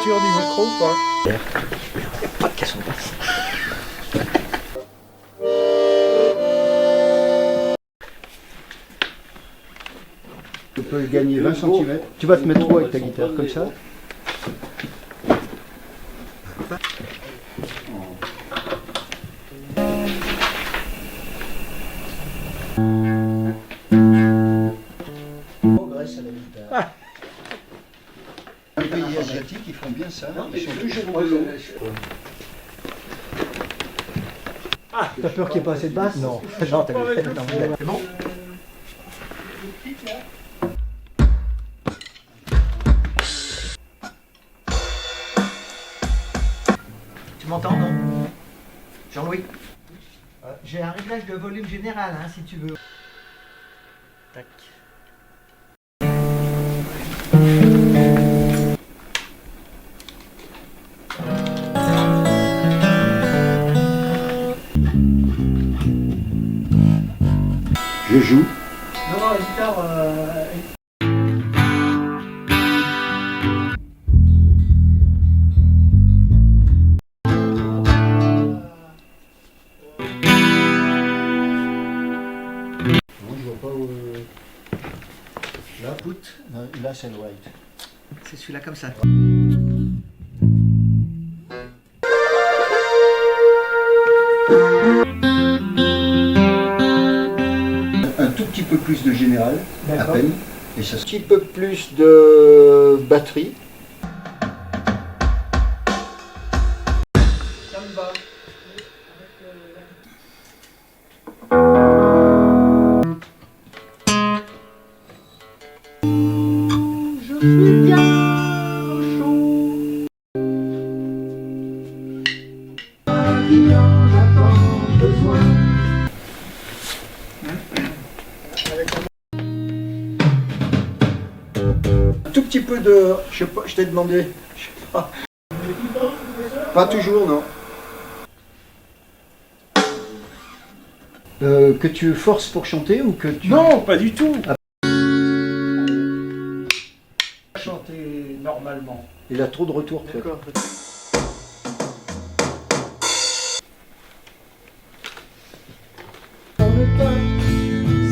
température du micro ou pas? Pas de casse basse. Tu peux gagner 20 cm. Tu vas te mettre où avec ta guitare? Comme ça? Progresse à la guitare. Les pays asiatiques, ils font bien ça. Ils sont toujours heureux. Ah, t'as peur qu'il n'y ait pas assez de basse? Non. Non, t'as vu. C'est bon. Tu m'entends, non? Jean-Louis? J'ai un réglage de volume général, hein, si tu veux. Tac. Je joue. Non, la guitare... Non, je vois pas où... Là, put. Là, c'est le white. C'est celui-là comme ça. Un tout petit peu plus de général, à D'accord. peine. Et ça, un petit peu plus de batterie. Ça me va. Je suis bien chaud. Qui en a besoin. Un tout petit peu de... Je sais pas, je t'ai demandé. Je sais pas. Pas toujours, non. Que tu forces pour chanter ou que tu... Non, pas du tout. Chanter normalement. Il a trop de retours. peut-être. D'accord.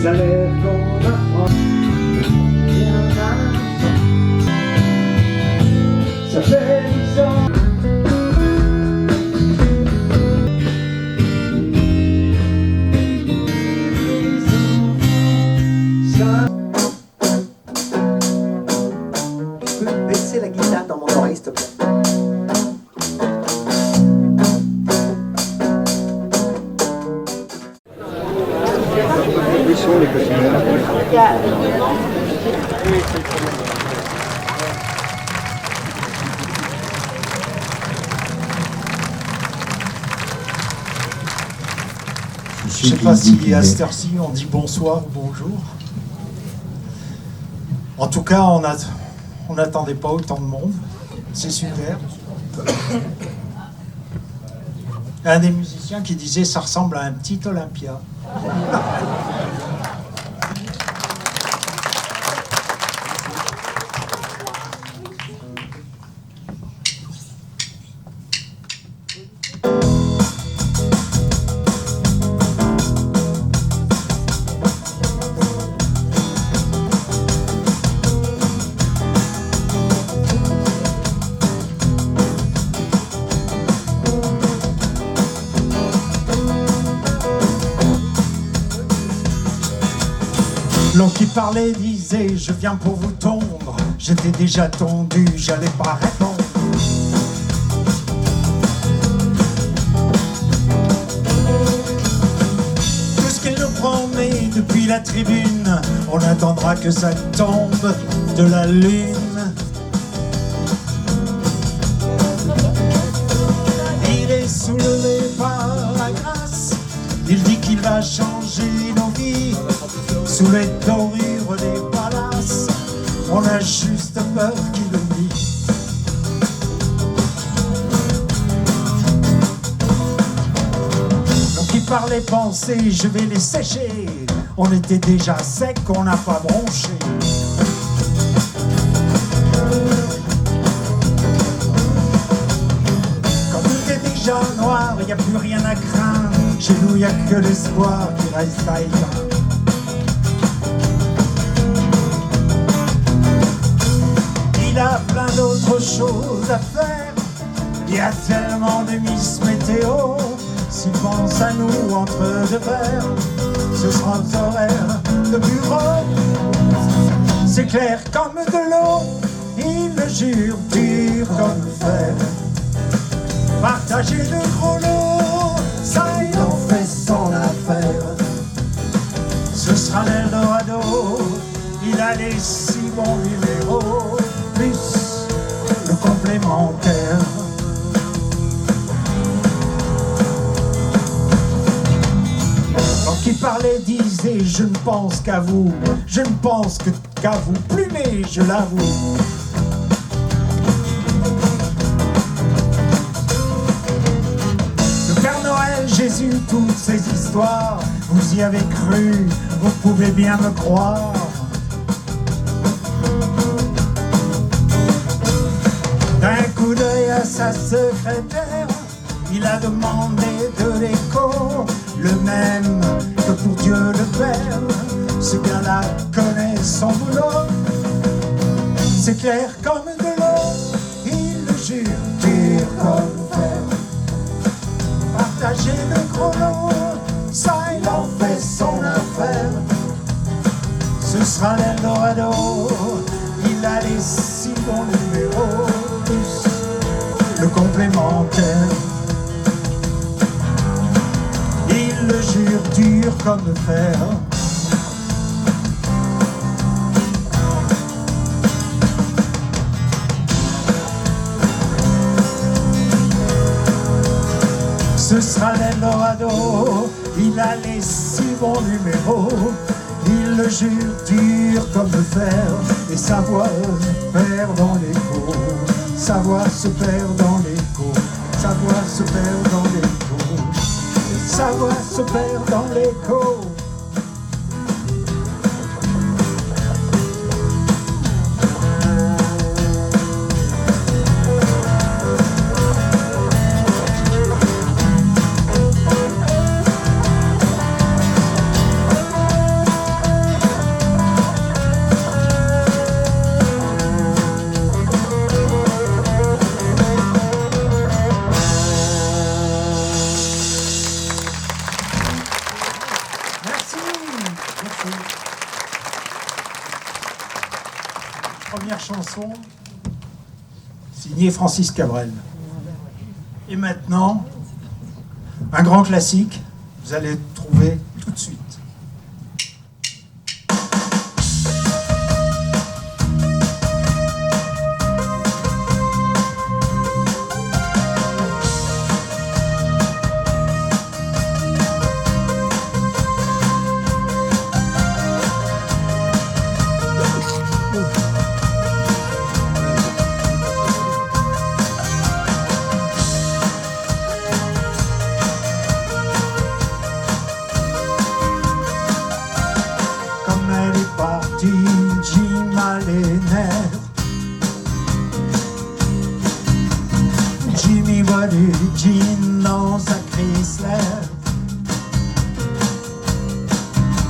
Salaire qu'on apprend. Ça fait 10 ans. Tu peux baisser la guitare dans mon oreille, s'il te plaît? Où sont les cotillons? Je ne sais pas si à cette heure-ci on dit bonsoir ou bonjour. En tout cas, on n'attendait pas autant de monde. C'est super. Un des musiciens qui disait ça ressemble à un petit Olympia. L'autre qui parlait disait je viens pour vous tondre. J'étais déjà tondu, j'allais pas répondre. Tout ce qu'elle nous promet depuis la tribune, on attendra que ça tombe de la lune. Il est soulevé par la grâce, il dit qu'il va changer nos vies. Sous les dorures des palaces, on a juste peur qu'il oublie. Donc il parlait pensée, je vais les sécher. On était déjà sec, on n'a pas bronché. y a plus rien à craindre. Chez nous, y a que l'espoir qui reste à éteindre. Il a plein d'autres choses à faire. Il y a tellement de Miss Météo. S'il pense à nous entre deux verres, ce sera aux horaires de bureau. C'est clair comme de l'eau, il le jure, dur comme le fer. Partager le gros lot, ça il en fait son affaire. Ce sera l'Eldorado, il a les 6 bons numéros, plus le complémentaire. Quand il parlait, disait, je ne pense qu'à vous, je ne pense qu'à vous, plumé, je l'avoue. Le Père Noël, Jésus, toutes ces histoires, vous y avez cru, vous pouvez bien me croire. D'un coup d'œil à sa secrétaire, il a demandé de l'écho, le même que pour Dieu le Père. Ce gars-là connaît son boulot, c'est clair comme de l'eau, il le jure, dur comme fer. Partager le chrono, ça il en fait son affaire. Ce sera l'Eldorado, il a les 6 bons numéros, plus le complémentaire. Il le jure, dur comme le fer. Ce sera l'Eldorado, il a les 6 bons numéros. Il le jure, dur comme le fer. Et sa voix se perd dans l'écho. Sa voix se perd dans l'écho. Sa voix se perd dans l'écho. Sa voix se perd dans l'écho. Première chanson, signée Francis Cabrel. Et maintenant, un grand classique, vous allez trouver tout de suite. Jim a les nerfs. Jimmy boit du gin dans sa Chrysler.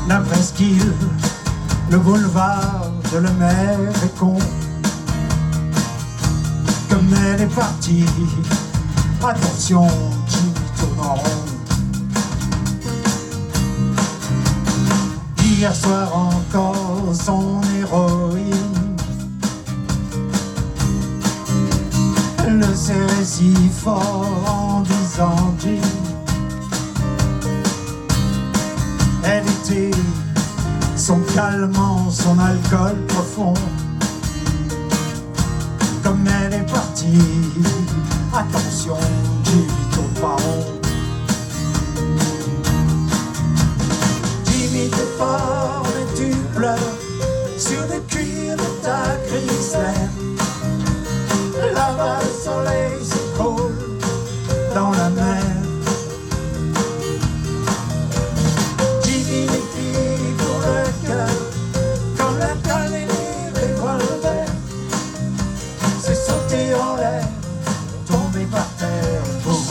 La presqu'île, le boulevard de la mer est con. Comme elle est partie, attention, Jimmy tourne en rond. Hier soir encore son héroïne le serrait si fort en disant Jim. Elle était son calmant, son alcool profond. Comme elle est partie, attention, Jimmy tourne pas rond. Jimmy t'es fort et tu pleures sur le cuir de ta Chrysler. Là-bas le soleil s'écroule dans la mer. Jimmy les filles pour le cœur, comme la canne et les revolvers. C'est sauter en l'air, tomber par terre, boum.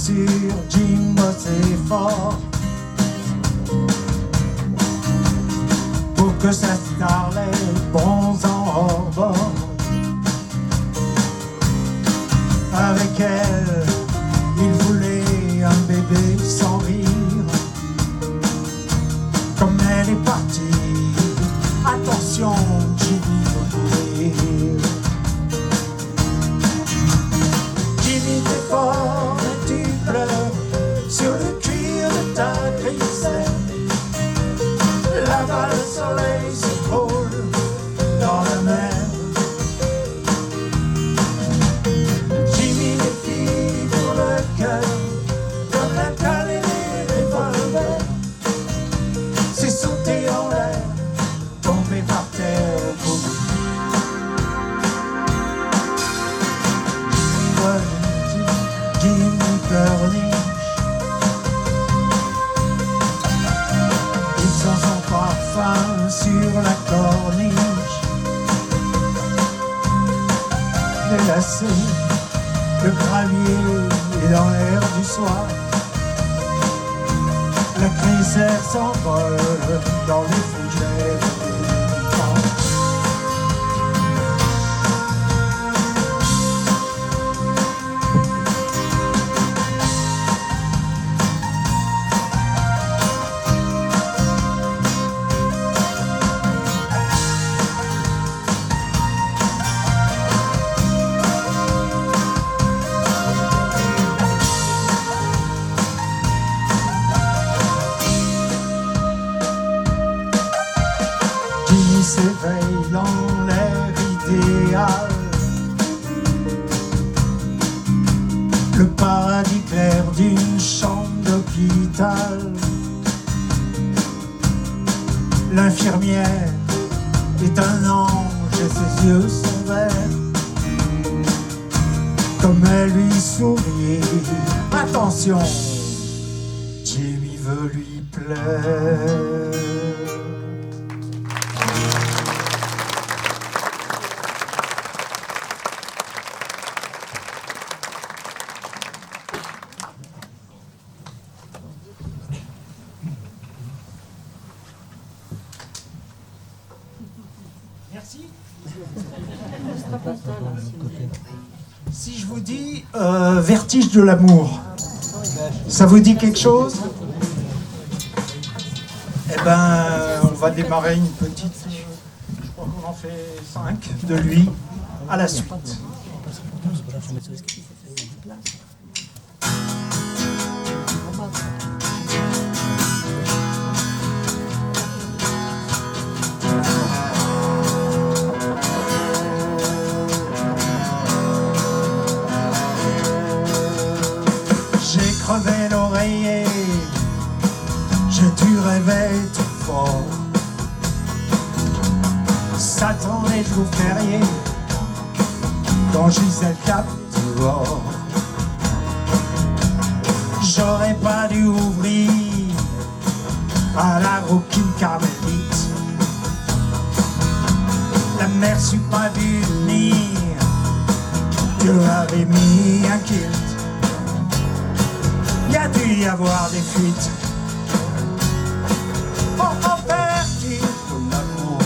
sûr, Jim bossait fort pour que sa Starlet bronze en hors bord. Avec elle, il voulait un bébé sans rire. Comme elle est partie, attention, Jimmy va mourir. Jimmy, t'es fort et tu pleures sur le cuir de ta grisette. Là-bas, le soleil s'écroule dans la mer. Jimmy, les filles pour le cœur, comme la cale et les revolvers. C'est sauté en l'air, tombé par terre au bout. Jimmy pleurniche. Il sent son parfum sur la corniche. Les lacets, le gravier est dans l'air du soir. La crisière s'envole dans les fougères du vent. Jimmy s'éveille dans l'air idéal, le paradis clair d'une chambre d'hôpital. L'infirmière est un ange et ses yeux sont verts. Comme elle lui sourit, attention, Jimmy veut lui plaire. Merci. Si je vous dis vertige de l'amour, ça vous dit quelque chose? Eh ben, on va démarrer une petite, je crois qu'on en fait 5 de lui à la suite. J'ai crevé l'oreiller, j'ai dû réveiller tout fort. Satan les jours fériés, quand Gisèle capte dehors. J'aurais pas dû ouvrir à la rouquine carmélite. La mère s'eût pas dû venir, Dieu avait mis un kilt. Il y a dû y avoir des fuites. Oh, vertige de l'amour.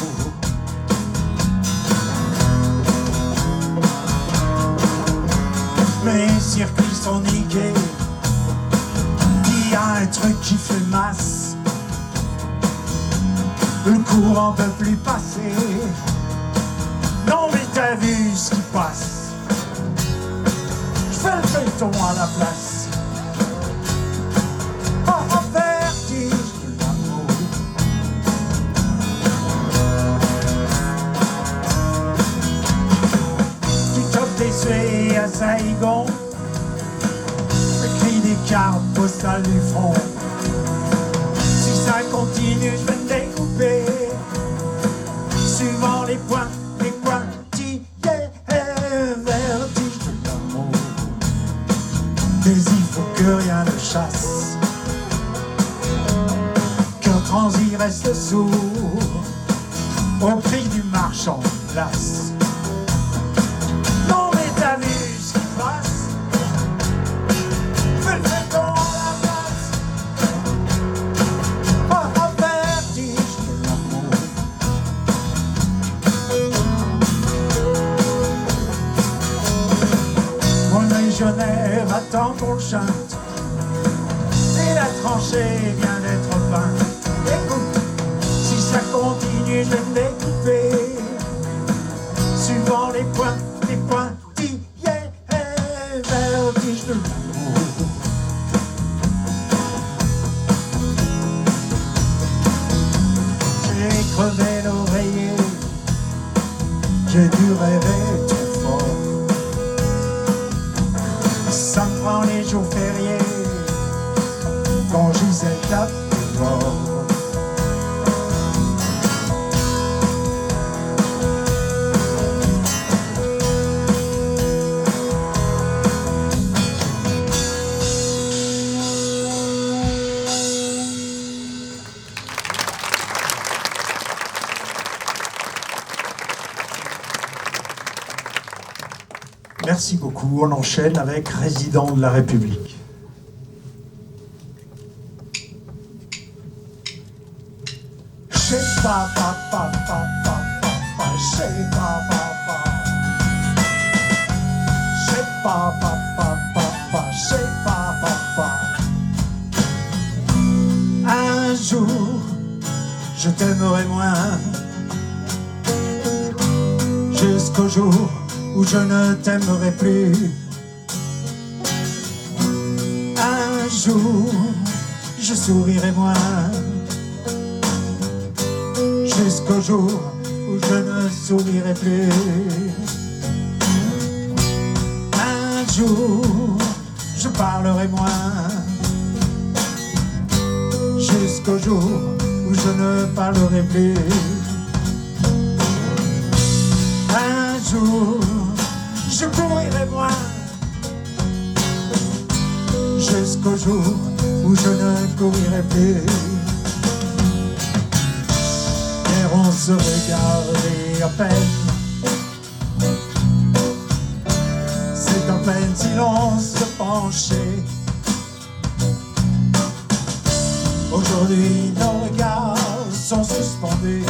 Mes circuits sont niqués. Il y a un truc qui fait masse. Le courant peut plus passer. Non mais t'as vu ce qui passe. Je fais le feuilleton à la place. Vertige de l'amour. Tu t'offres des suées à Saigon, écris des cartes postales du front. Si ça continue, je vais me découper suivant les points, les pointillés. Vertige de l'amour. Mais il faut que rien ne chasse. Transi reste sourd au prix du marchand de glace. Non mais t'as vu ce qui passe? Fais le quand on le chante. Et la tranchée vient d'être peinte. Écoute, si ça continue, je vais me découper. Suivant les pointillés, vertige de l'amour. J'ai crevé l'oreiller, j'ai dû rêver trop fort. Ça me prend les jours fériés, quand Gisèle tape fort. Merci beaucoup. On enchaîne avec Résident de la République. Chez papa, papa, papa, chez papa, papa. Chez papa, papa, papa, chez papa, papa. Un jour, je t'aimerai moins. Jusqu'au jour où je ne t'aimerai plus. Un jour, je sourirai moins. Jusqu'au jour où je ne sourirai plus. Un jour, je parlerai moins. Jusqu'au jour où je ne parlerai plus. Un jour, je courirai moins. Jusqu'au jour où je ne courirai plus. Et on se regardait à peine. C'est à peine si l'on se penchait. Aujourd'hui nos regards sont suspendus.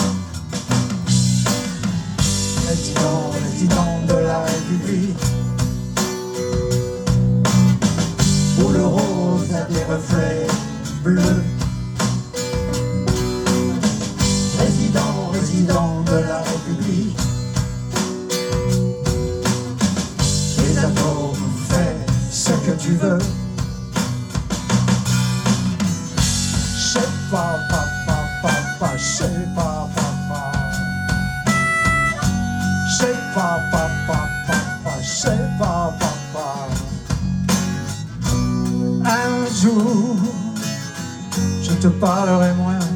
Résident de la République, où le rose a des reflets bleus. Résident de la République, les atomes fais ce que tu veux. Je sais pas, papa, je sais pas, papa. Je sais pas, papa, je sais pas, papa. Un jour, je te parlerai moins.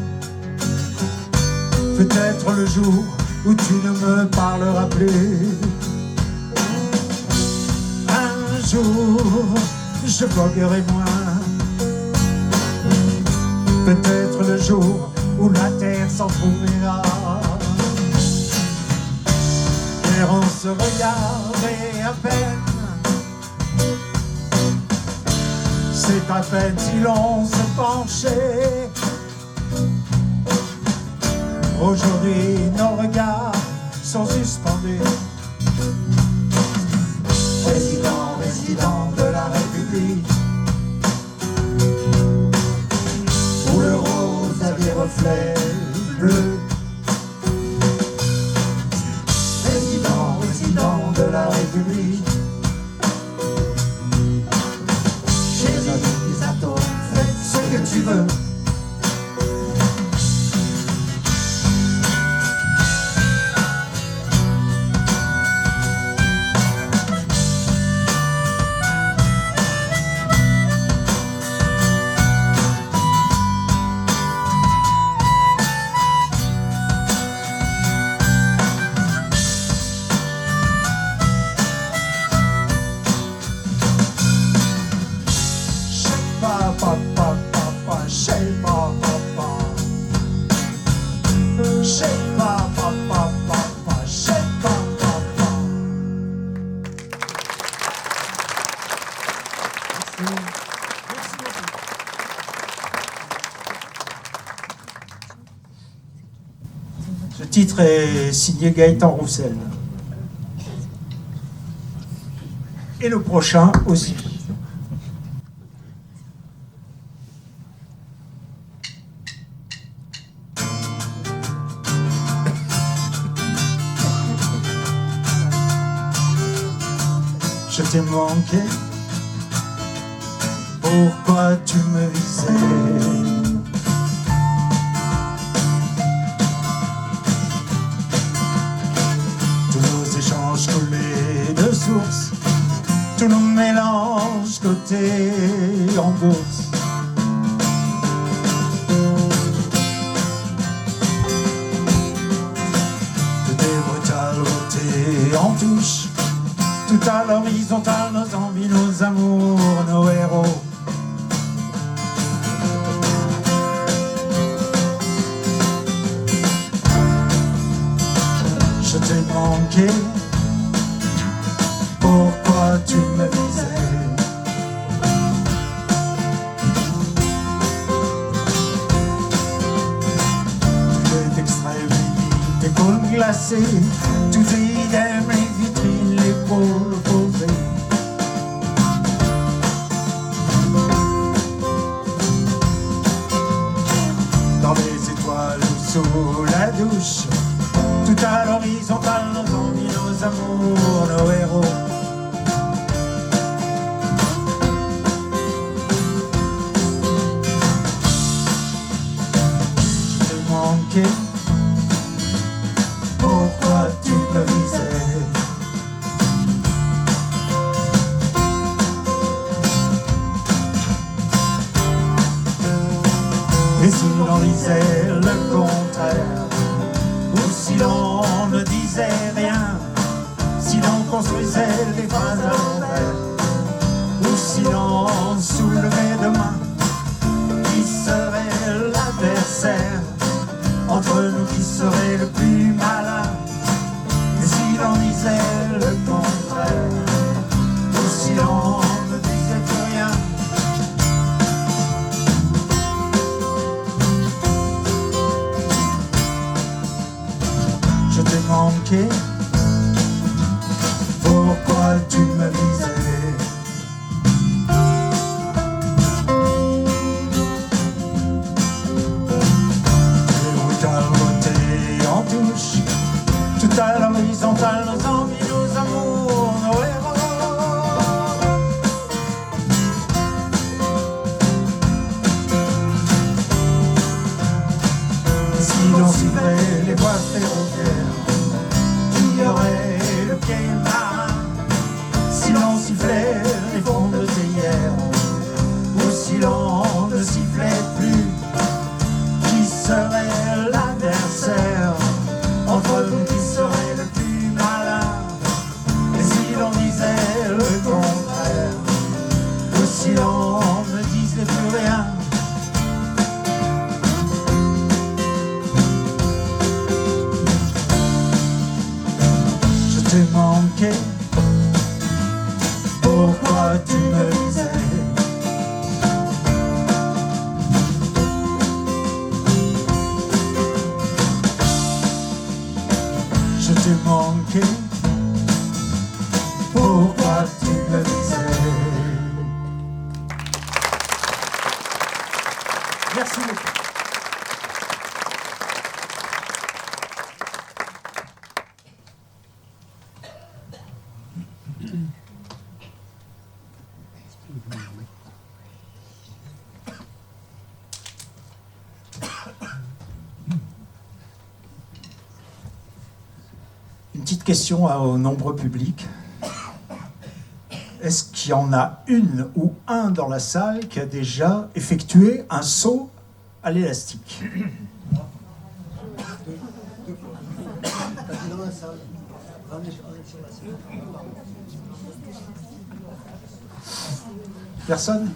Peut-être le jour où tu ne me parleras plus. Un jour, je voguerai moins. Peut-être le jour où la terre s'entr'ouvrira. Et on se regardait à peine. C'est à peine si l'on se penchait. Aujourd'hui nos regards sont suspendus. Résident de la République, où le rose a des reflets bleus. Résident de la République, chez les atomes, fais ce que tu veux. Ce titre est signé Gaëtan Roussel. Et le prochain aussi. t'ai manqué. Pourquoi tu me visais? Tous nos échanges coulés de source, tous nos mélanges cotés en bourse. Tout est brutal, beauté en touche, tout à l'horizontale, nos envies, nos amours, nos héros. Je t'ai manqué, pourquoi tu me visais? Tout est extrait, tes côtes glacées, tout est idem, les vitrines, l'épaule posée. Dans les étoiles ou sous la douche, tout à l'horizontale, nos envies, nos amours, nos héros. Je t'ai manqué, pourquoi tu me visais? Et si l'on disait le contraire, ou si l'on ne disait rien, si l'on construisait des phrases à l'envers, ou si l'on soulevait demain, qui serait l'adversaire? Entre nous, qui serait le plus malin? Et si l'on disait le contraire, ou si l'on ne disait plus rien? Je t'ai manqué, pourquoi tu me visais? Les brutales beautés en touche, tout à l'horizontale, nos envies, nos amours, nos héros. Et si l'on sifflait les voies ferroviaires, il y aurait le quai marin. Si l'on sifflait les fonds de théière, ou si l'on ne sifflait plus, qui serait l'adversaire? Entre nous, qui serait le plus malin? Et si l'on disait le contraire, ou si l'on ne disait plus rien? Je t'ai manqué, pourquoi tu me visais? Je t'ai manqué, pourquoi tu me visais? Merci beaucoup. Une petite question au nombreux public. Est-ce qu'il y en a une ou un dans la salle qui a déjà effectué un saut à l'élastique? Personne?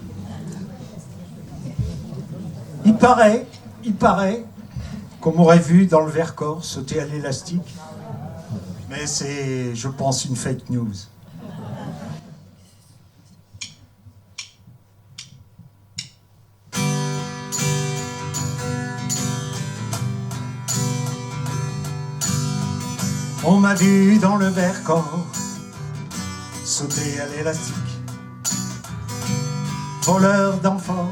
Il paraît qu'on m'aurait vu dans le Vercors sauter à l'élastique. Mais c'est, je pense, une fake news. On m'a vu dans le Vercors sauter à l'élastique. Voleur d'enfants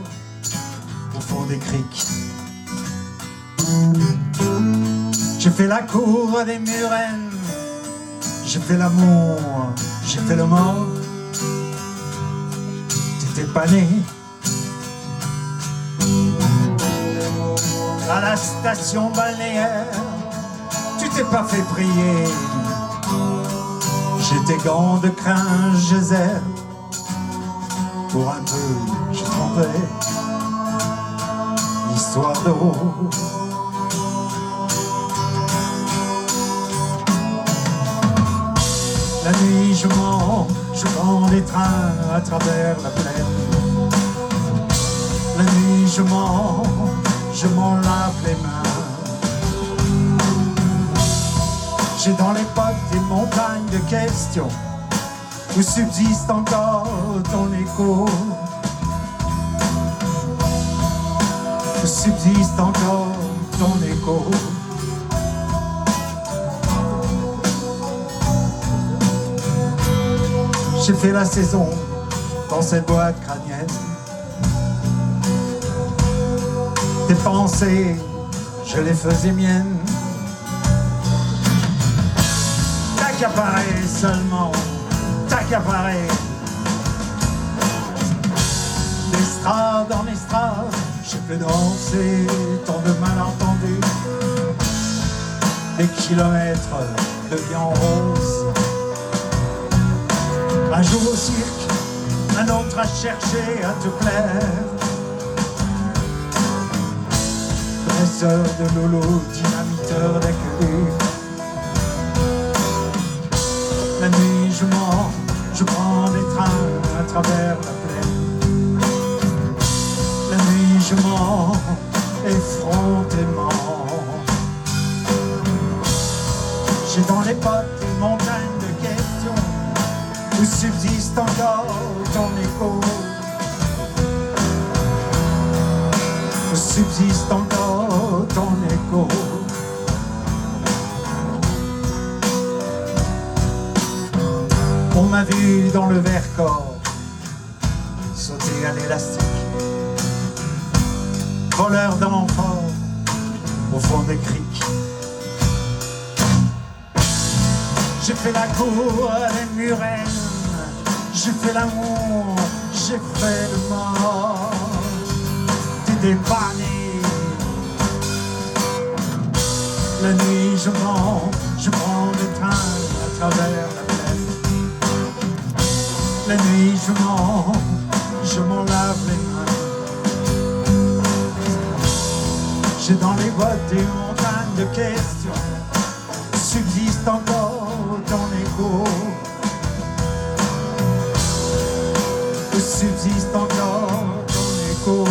au fond des criques. J'ai fait la cour des Murennes, j'ai fait l'amour, j'ai fait le mort. t'étais pas né. À la station balnéaire, tu t'es pas fait prier. J'étais gant de crin, geyser. Pour un peu, je trompais. Histoire d'eau. La nuit, je prends des trains à travers la plaine. La nuit, je m'en lave les mains. J'ai dans les potes des montagnes de questions où subsiste encore ton écho. Où subsiste encore ton écho. J'ai fait la saison dans cette boîte crânienne. Tes pensées, je les faisais miennes. T'accaparais seulement, t'accaparais. D'estrade en estrade, j'ai fait danser tant de malentendus. Des kilomètres de vie en rose. Un jour au cirque, un autre à chercher à te plaire. Dresseur de lolo, dynamiteur d'accueil. La nuit, je prends des trains à travers la plaine. La nuit, je effrontément. J'ai dans les potes une montagne de questions où subsiste encore ton écho. Où subsiste encore ton écho. On m'a vu dans le Vercors sauter à l'élastique, voleur d'enfants au fond des criques. J'ai fait la cour à les Murennes, j'ai fait l'amour, j'ai fait le mort. T'es dépanné. La nuit je prends le train à travers la plaine. La nuit je m'en lave les mains. J'ai dans les boîtes des montagnes de questions. Subsiste encore ton écho. Subsiste encore ton écho.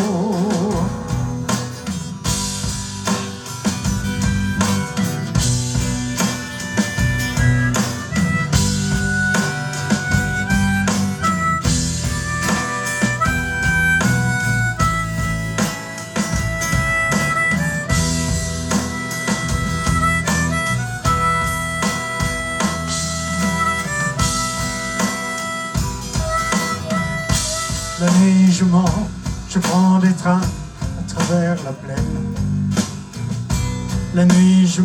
La nuit je prends des trains à travers la plaine. La nuit je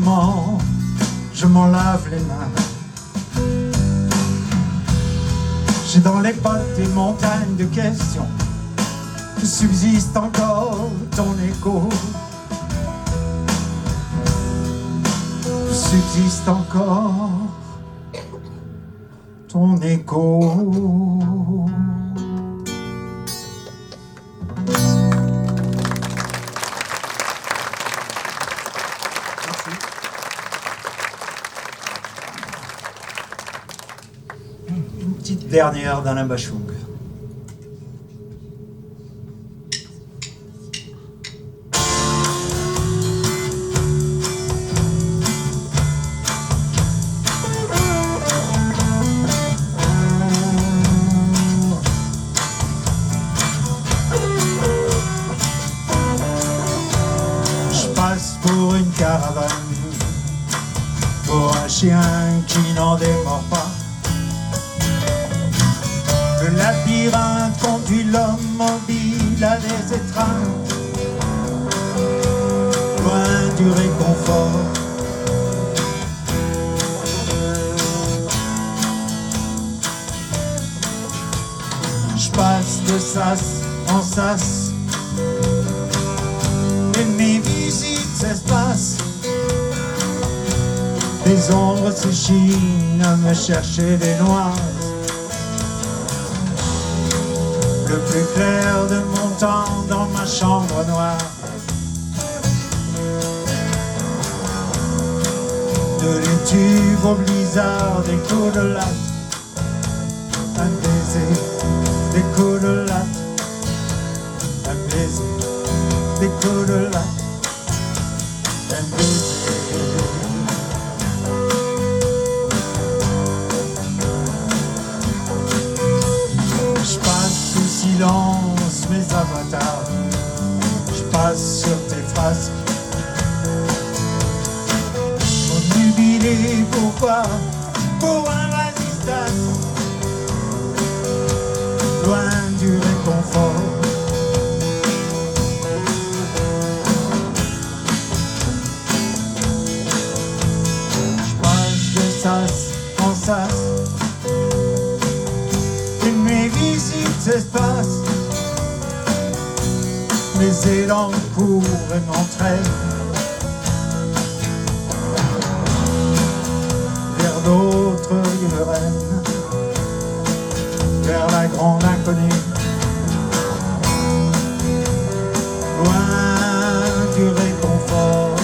m'en lave les mains. J'ai dans les pattes des montagnes de questions. Subsiste encore ton écho. Subsiste encore ton écho. Petite dernière d'Alain Bachung. Je passe pour une caravane, pour un chien qui n'en démord pas. Le labyrinthe conduit l'homme mobile à des étreintes, loin du réconfort. Je passe de sas en sas, et mes visites s'espacent. Les ombres s'échinent à me chercher des noises. Le plus clair de mon temps dans ma chambre noire. De l'étuve au blizzard, des coups de latte, un baiser, des coups de latte, un baiser, des coups de latte, un baiser. Je passe sous silence mes avatars, je passe sur tes frasques. Obnubilé, pourquoi? Pour un vasistas, loin du réconfort. Je passe de sas en sas, et mes visites s'espacent. Mes élans courent et m'entraînent vers d'autres riveraines, vers la grande inconnue, loin du réconfort.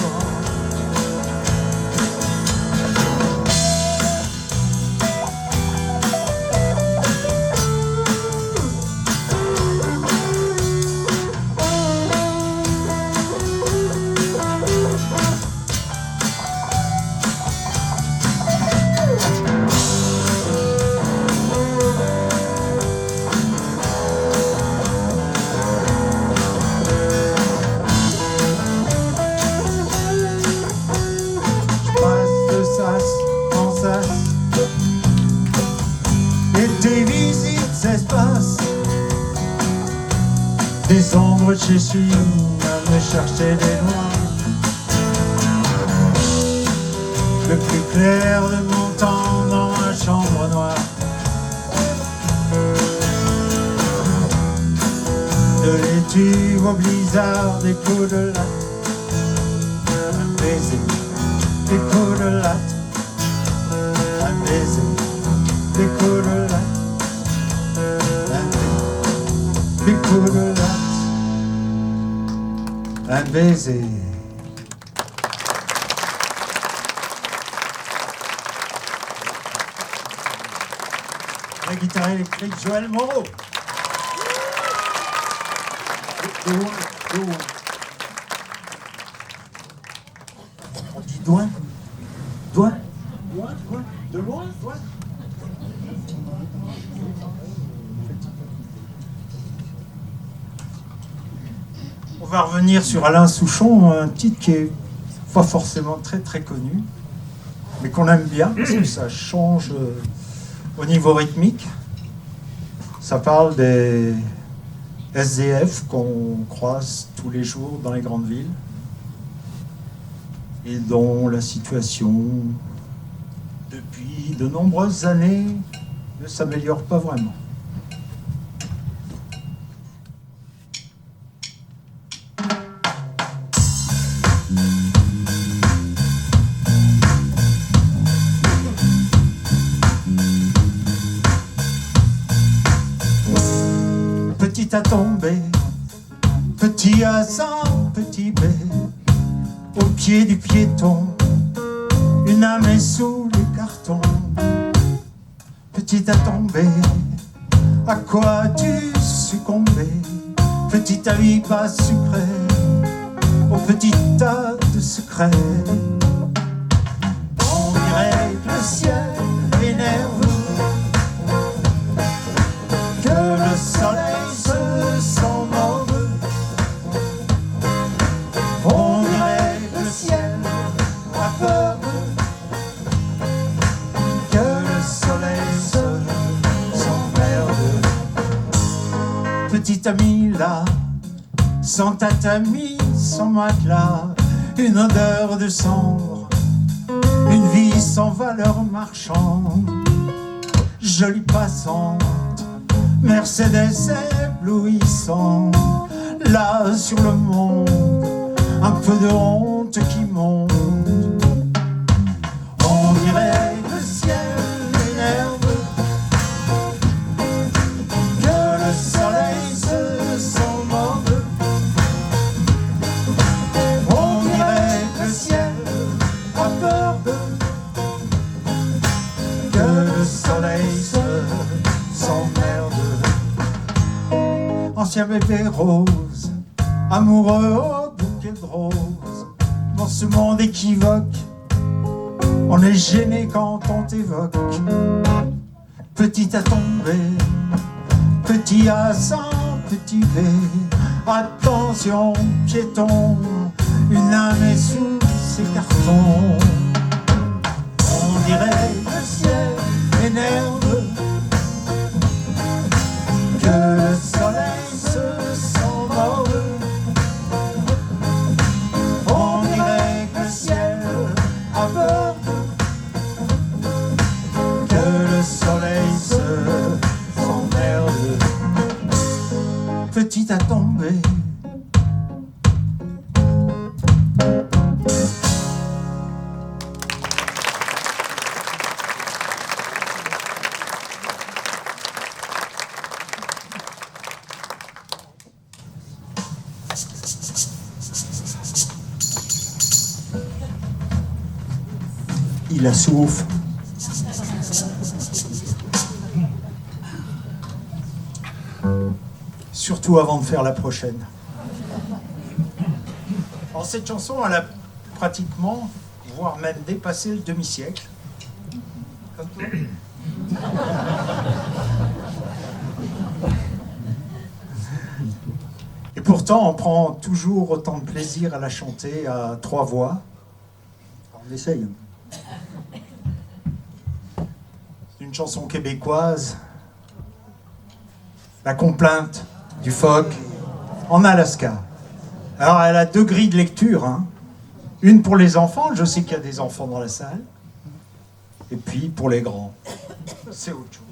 Et tes visites s'espacent. Des ombres s'échinent à me chercher des noirs. Le plus clair de mon temps dans ma chambre noire. De l'étuve au blizzard, des coups de latte, un baiser, des coups de latte, un baiser, des coups de latte, des coups de latte, un baiser. La guitare électrique, Joël Moreau. De loin, de loin. On dit doigt, doigt, doigt, doigt, de loin, doigt. On va revenir sur Alain Souchon, un titre qui est pas forcément très très connu, mais qu'on aime bien parce que ça change au niveau rythmique. Ça parle des SDF qu'on croise tous les jours dans les grandes villes et dont la situation, depuis de nombreuses années, ne s'améliore pas vraiment. Petit à tomber, petit à cent, petit B, au pied du piéton, une âme est sous les cartons. Petit à tomber, à quoi as-tu succombé? Petit avis pas sucré, au petit tas de secrets. On dirait que le ciel est nerveux, que le soleil se sent morveux. On dirait que le ciel a peur, que le soleil se s'emmerde. Petit ami là, sans tatami, sans matelas, une odeur de cendre, une vie sans valeur marchande, jolie passante, Mercedes éblouissant, là sur le monde, un peu de honte qui monte. On dirait le ciel énerve, que le soleil se sent morne. On dirait que le ciel a peur que le soleil s'emmerde. Ancien bébé rose, amoureux au bouquet de roses, dans ce monde équivoque, on est gêné quand on t'évoque. Petit à tomber, petit A sans petit B, attention piéton, une âme est sous ces cartons. On dirait le ciel énerve, que le soleil se sent morne. On dirait que le ciel a peur que le soleil s'emmerde. Petit à tomber, il a souffle. Surtout avant de faire la prochaine. Alors cette chanson, elle a pratiquement, voire même dépassé le demi-siècle. Comme toi. Et pourtant, on prend toujours autant de plaisir à la chanter à 3 voix. On essaye. C'est une chanson québécoise, la complainte du phoque en Alaska. Alors elle a 2 grilles de lecture, hein. Une pour les enfants, je sais qu'il y a des enfants dans la salle, et puis pour les grands, c'est autre chose.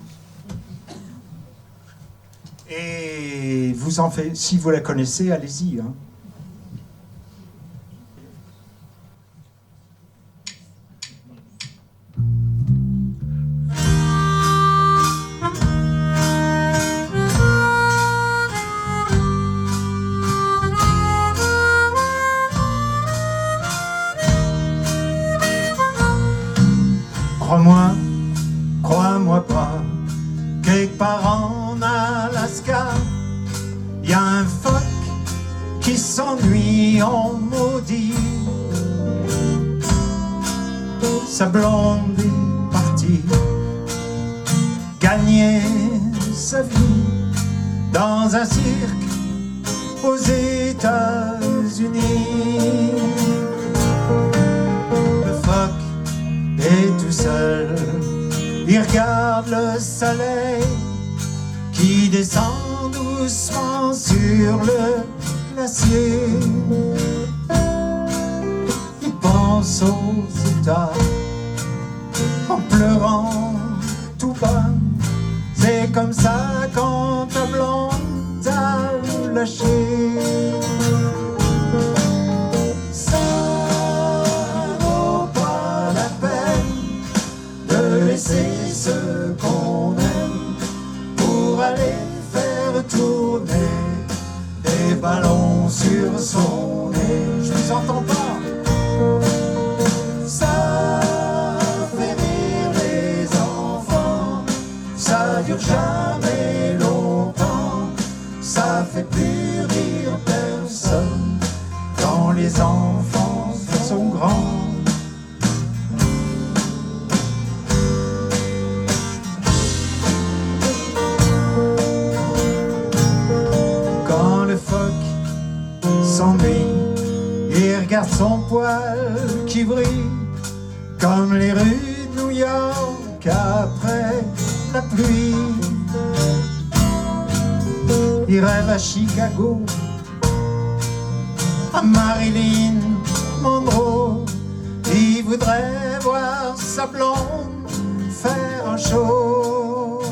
Et vous en faites, si vous la connaissez, allez-y, hein. Crois-moi pas, quelque part en Alaska, y a un phoque qui s'ennuie en maudit. Sa blonde est partie gagner sa vie dans un cirque aux États-Unis. Le phoque est tout seul, il regarde le soleil qui descend doucement sur le glacier. Il pense aux États en pleurant tout bas. C'est comme ça quand ta blonde t'a lâché. Ça vaut pas la peine de laisser ce qu'on aime pour aller faire tourner des ballons sur son nez. Je vous entends pas. Ça fait rire les enfants, ça dure jamais longtemps, ça fait plus rire personne quand les enfants sont grands. Quand le phoque s'ennuie, il regarde son poil qui brille comme les rues de New York après la pluie. Il rêve à Chicago, à Marilyn Monroe. Il voudrait voir sa blonde faire un show.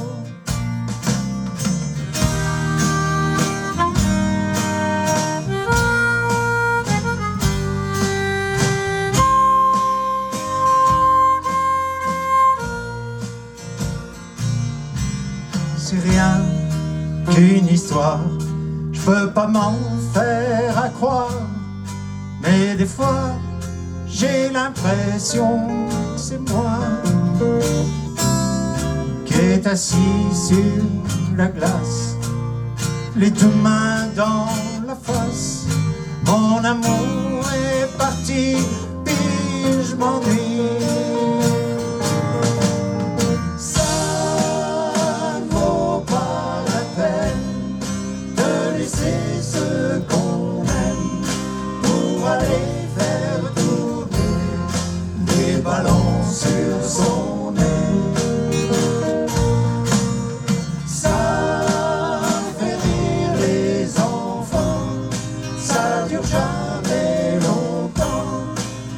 qu'une histoire. Je peux pas m'en faire à croire, mais des fois j'ai l'impression que c'est moi qui est assis sur la glace, les deux mains dans la face. Mon amour est parti, puis je m'ennuie. Ça ne vaut pas la peine de laisser ce qu'on aime pour aller faire tourner des ballons sur son nez.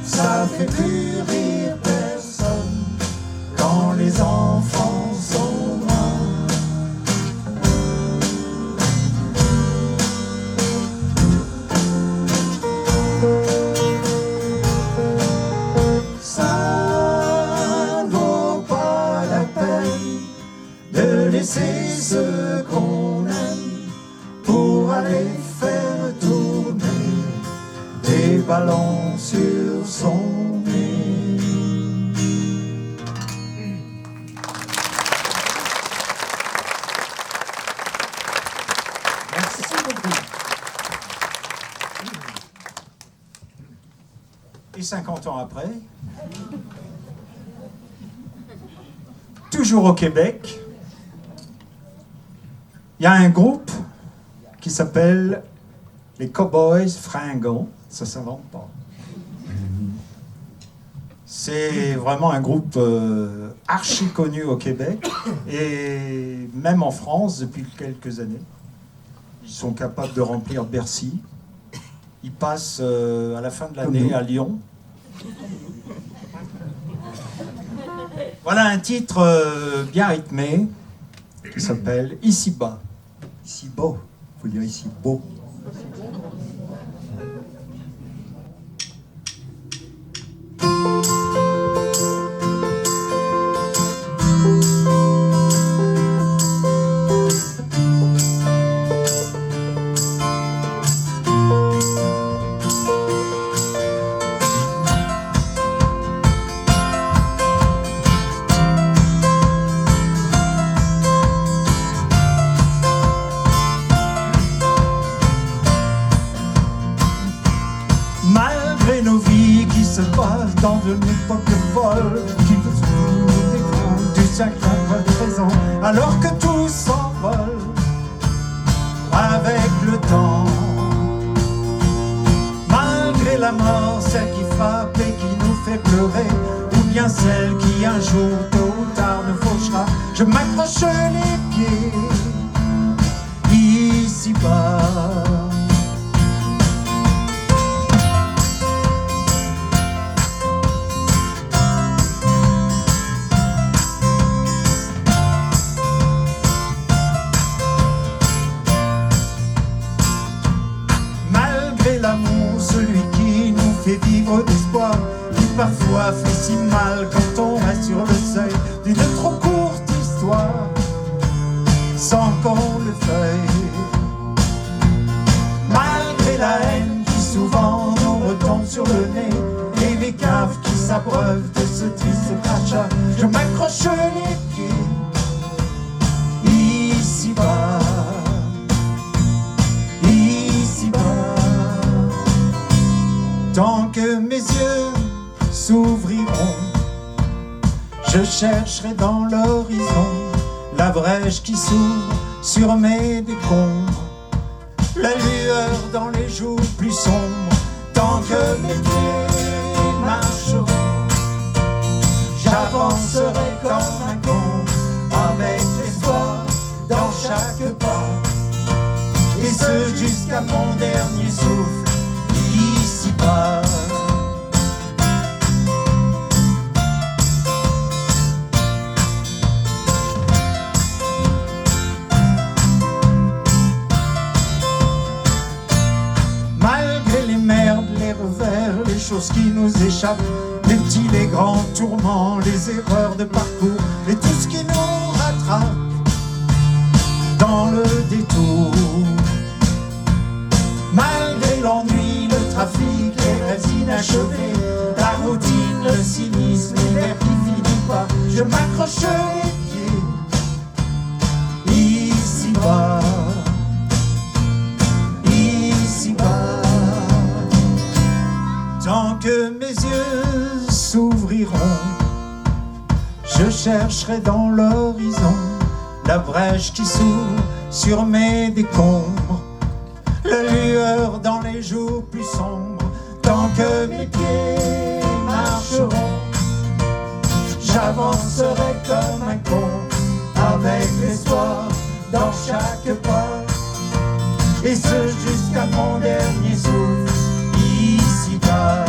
Ça fait plus rire personne quand les enfants sont morts. Ça ne vaut pas la peine de laisser ce qu'on aime pour aller faire tourner des ballons sur son nez. Merci beaucoup. Et 50 ans après, toujours au Québec, il y a un groupe qui s'appelle les Cowboys Fringants. Ça s'invente pas. C'est vraiment un groupe archi connu au Québec et même en France depuis quelques années. Ils sont capables de remplir Bercy. Ils passent à la fin de l'année à Lyon. Voilà un titre bien rythmé qui s'appelle Ici bas. Ici beau, faut dire ici beau. Malgré nos vies qui se passent dans une époque folle, qui nous défend du siècle présent, alors que tout s'envole avec le temps. Malgré la mort, celle qui frappe et qui nous fait pleurer, ou bien celle qui un jour, tôt ou tard, nous fauchera, je m'accroche les pieds ici-bas. L'amour, celui qui nous fait vivre d'espoir, qui parfois fait si mal quand on reste sur le seuil d'une trop courte histoire, sans qu'on le veuille. Malgré la haine qui souvent nous retombe sur le nez, et les caves qui s'abreuvent de ce triste crachat, je m'accroche les pieds ici-bas. Tant que mes yeux s'ouvriront, je chercherai dans l'horizon la brèche qui s'ouvre sur mes décombres, la lueur dans les jours plus sombres. Tant que mes pieds marcheront, j'avancerai comme un con, avec l'espoir dans chaque pas, et ce jusqu'à mon dernier souffle ici-bas. Malgré les merdes, les revers, les choses qui nous échappent, les petits, les grands tourments, les erreurs de parcours et tout ce qui nous rattrape, dans dans le détour. Malgré l'ennui, le trafic, les rêves inachevés, la routine, le cynisme, l'hiver qui finit pas, je m'accroche les pieds ici-bas, ici-bas. Tant que mes yeux s'ouvriront, je chercherai dans l'horizon la brèche qui s'ouvre sur mes décombres, la lueur dans les jours plus sombres. Tant que mes pieds marcheront, j'avancerai comme un con, avec l'espoir dans chaque pas, et ce jusqu'à mon dernier souffle ici-bas.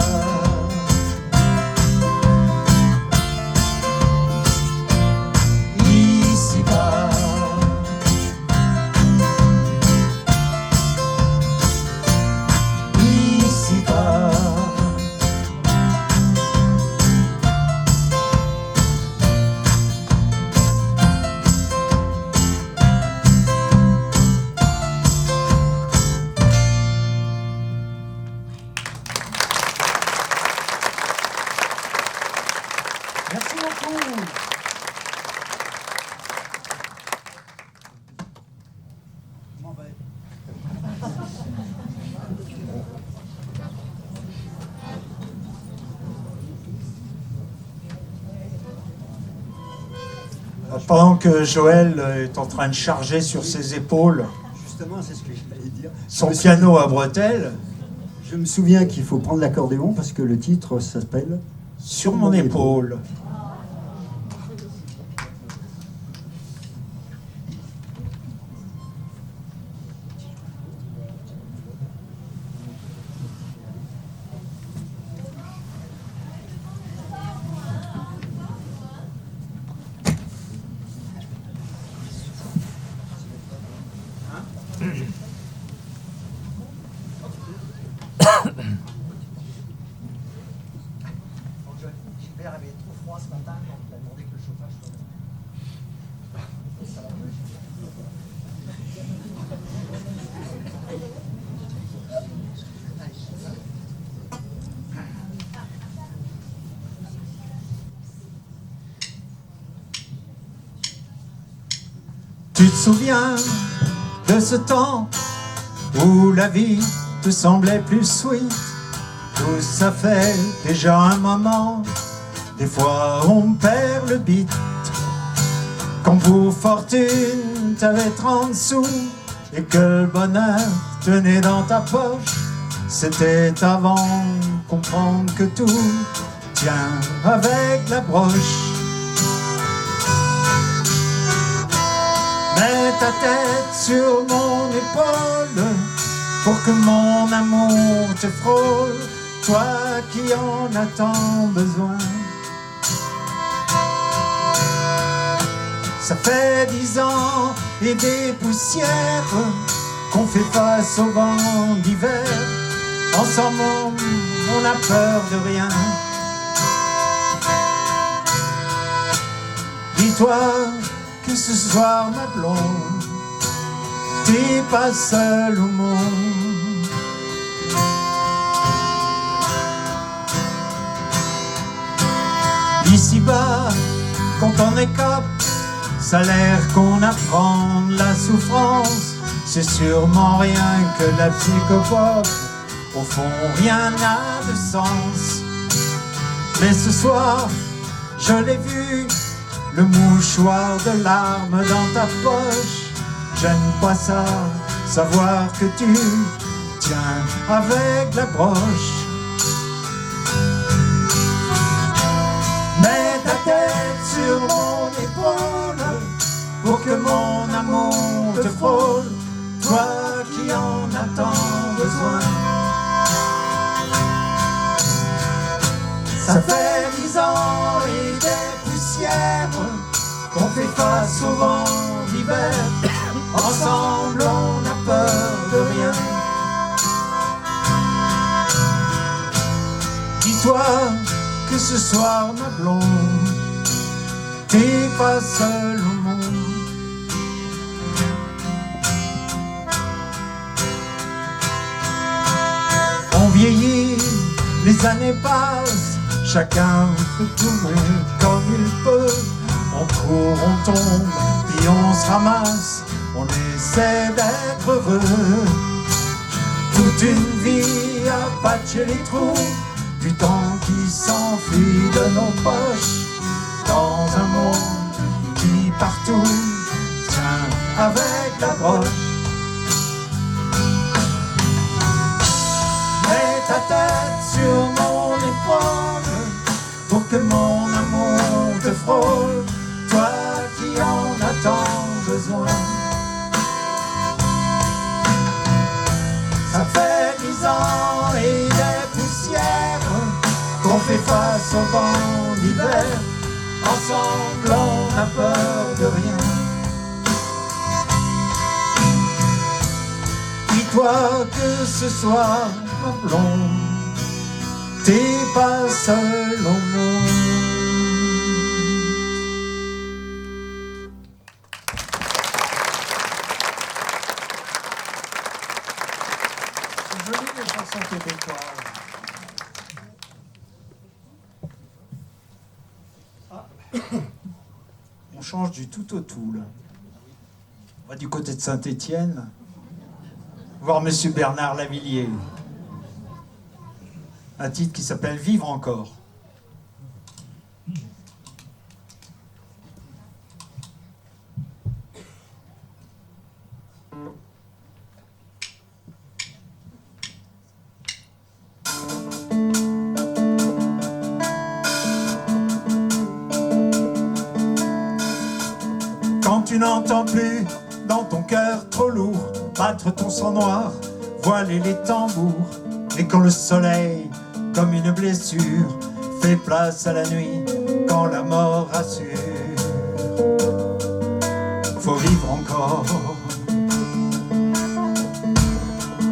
Ici-bas. Ici-bas. Merci beaucoup. Pendant que Joël est en train de charger sur ses épaules Justement, c'est ce que j'allais dire. son piano à bretelles, Je me souviens qu'il faut prendre l'accordéon parce que le titre s'appelle sur mon épaule. Gilbert avait trop froid ce matin, donc il a demandé que le chauffage soit Tu te souviens de ce temps où la vie te semblait plus sweet? Tout ça fait déjà un moment. Des fois on perd le beat. Quand pour fortune t'avais 30 sous et que le bonheur tenait dans ta poche, c'était avant de comprendre que tout tient avec la broche. Mets ta tête sur mon épaule pour que mon amour te frôle, toi qui en as tant besoin. Ça fait 10 ans et des poussières qu'on fait face au vent d'hiver. Ensemble on n'a peur de rien. Dis-toi que ce soir ma blonde, t'es pas seule au monde. Ici-bas, quand on écope, ça a l'air qu'on apprend de la souffrance. C'est sûrement rien que la psychopop. Au fond, rien n'a de sens. Mais ce soir, je l'ai vu, le mouchoir de larmes dans ta poche. J'aime pas ça, savoir que tu tiens avec la broche. Mets ta tête sur mon épaule pour que mon amour te frôle, toi qui en as tant besoin. Ça fait 10 ans et des poussières qu'on fait face au vent d'hiver. Ensemble on n'a peur de rien. Dis-toi que ce soir ma blonde, t'es pas seule au monde. vieillit, les années passent, chacun fait tourner comme il peut. On court, on tombe, puis on se ramasse, on essaie d'être heureux. Toute une vie à patcher les trous, du temps qui s'enfuit de nos poches, dans un monde qui partout tient avec la broche. Mets ta tête sur mon épaule pour que mon amour te frôle, toi qui en as tant besoin. Ça fait 10 ans et des poussières qu'on fait face au vent d'hiver. Ensemble on n'a peur de rien. Dis-toi que ce soir, ma blonde, t'es pas seul au monde. C'est joli les chansons québécoises. On change du tout au tout là. On va du côté de Saint-Étienne voir Monsieur Bernard Lavilliers. Un titre qui s'appelle Vivre encore. Quand tu n'entends plus dans ton cœur trop lourd battre ton sang noir, voiler les tambours, et quand le soleil, comme une blessure, fait place à la nuit, quand la mort assure, faut vivre encore.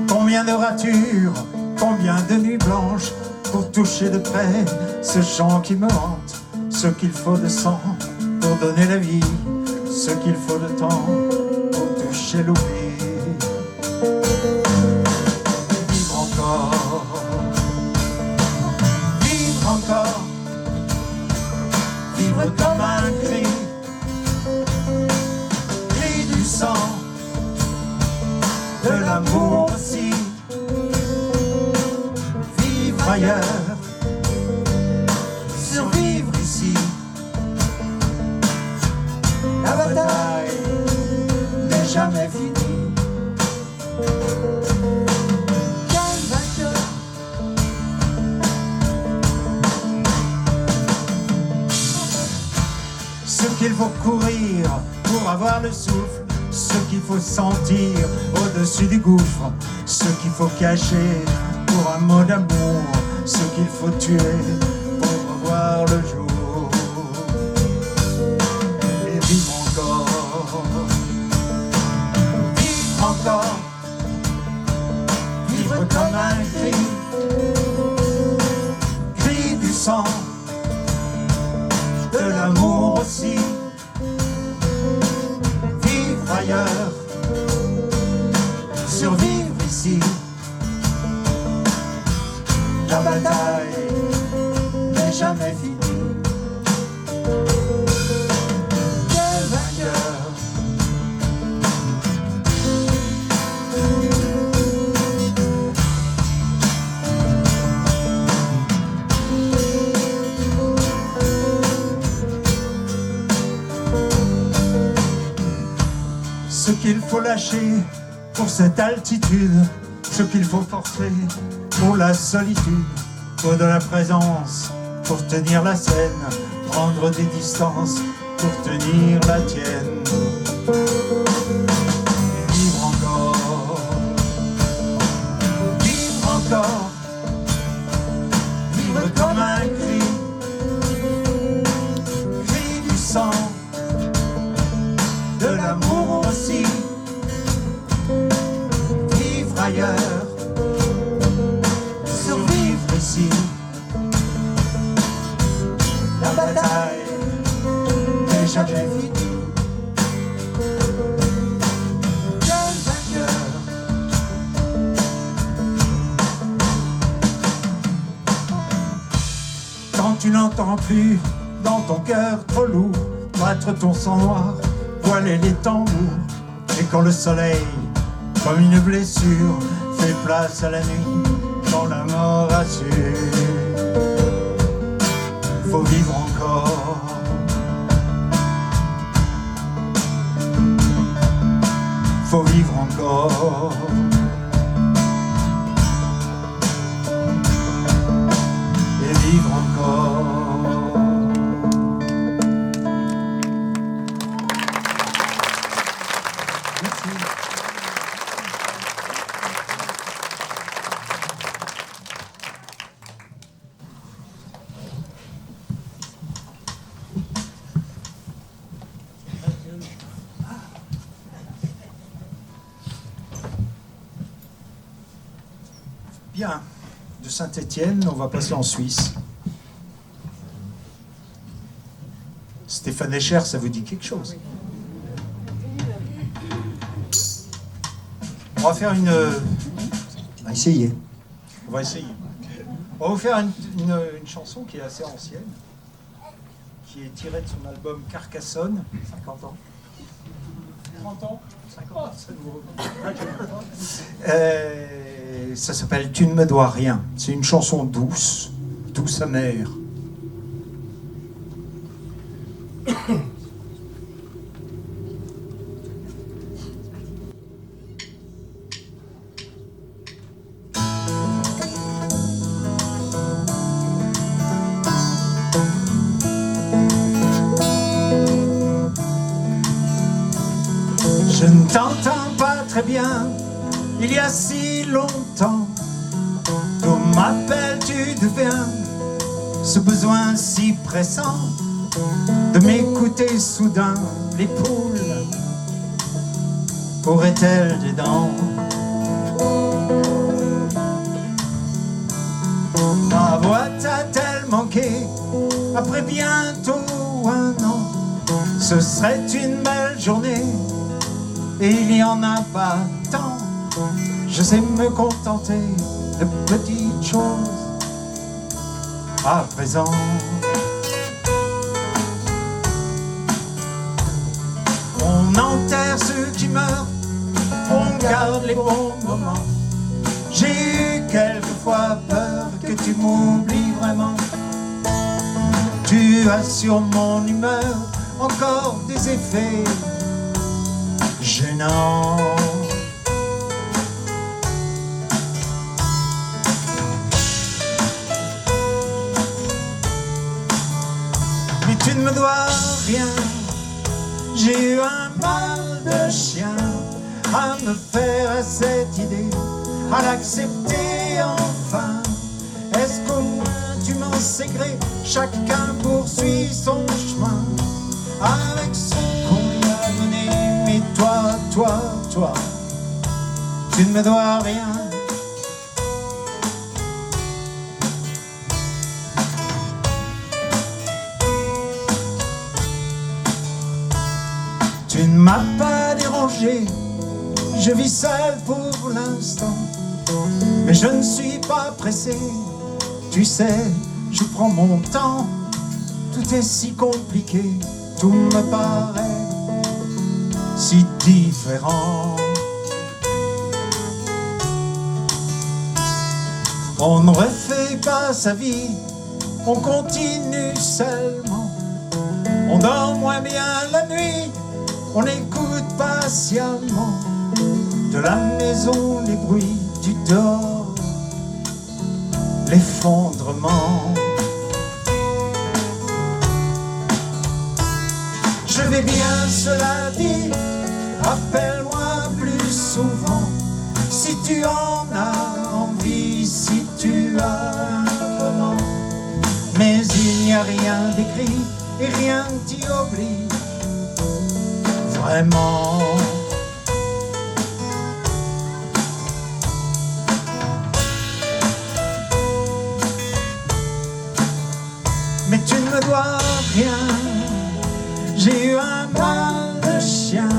Combien de ratures, combien de nuits blanches, pour toucher de près ce chant qui me hante, ce qu'il faut de sang pour donner la vie, ce qu'il faut de temps pour toucher l'oubli. Vivre encore, vivre encore, vivre comme un cri, cri du sang, de l'amour aussi. Vivre ailleurs, survivre ici. La bataille n'est jamais finie. Quel vainqueur! Ce qu'il faut courir pour avoir le souffle, ce qu'il faut sentir au-dessus du gouffre, ce qu'il faut cacher pour un mot d'amour, ce qu'il faut tuer pour revoir le jour. Vivre encore, vivre comme un cri, cri du sang, de l'amour aussi. Vivre ailleurs, survivre ici. La bataille n'est jamais finie. Ce qu'il faut lâcher pour cette altitude, ce qu'il faut forcer pour la solitude, faut de la présence pour tenir la scène, prendre des distances pour tenir la tienne. Et vivre encore, vivre comme un cri, cri du sang, de l'amour aussi. Vivre ailleurs, survivre ici. La bataille n'est jamais finie. Quel vainqueur! n'entends plus dans ton cœur trop lourd battre ton sang noir, voiler les tambours. Et quand le soleil, comme une blessure, fait place à la nuit, quand la mort assure, faut vivre encore. Faut vivre encore. Et vivre encore. Bien, de Saint-Étienne, on va passer en Suisse. Stéphane Escher, ça vous dit quelque chose? On va faire une... On va essayer. On va essayer. On va vous faire une chanson qui est assez ancienne, qui est tirée de son album Carcassonne, 50 ans. 30 ans, 50, ça nous... Ça s'appelle Tu ne me dois rien. C'est une chanson douce, douce amère. Je ne t'entends pas très bien, il y a si longtemps. D'où m'appelles-tu deviens ce besoin si pressant de m'écouter soudain? Les poules auraient-elles des dents? Ma voix t'a-t-elle manqué après bientôt un an? Ce serait une belle journée et il n'y en a pas tant. Je sais me contenter de petites choses à présent. On enterre ceux qui meurent, on garde les bons moments. J'ai eu quelquefois peur que tu m'oublies vraiment. Tu as sur mon humeur encore des effets gênants. Mais tu ne me dois rien. J'ai eu un mal de chien à me faire à cette idée, à l'accepter enfin. Est-ce qu'au moins tu m'en sais gré? Chacun poursuit son chemin avec ce qu'on lui a donné. Mais toi, tu ne me dois rien. Tu ne m'as pas dérangé, je vis seul pour l'instant. Mais je ne suis pas pressé, tu sais, je prends mon temps. Tout est si compliqué, tout me paraît si différent. On ne refait pas sa vie, on continue seulement. On dort moins bien la nuit, on écoute patiemment. De la maison, les bruits du dehors, l'effondrement. Je vais bien, cela dit, appelle-moi plus souvent. Si tu en as envie, si tu as un moment. Mais il n'y a rien d'écrit et rien t'y oblige vraiment. Mais tu ne me dois rien. J'ai eu un mal de chien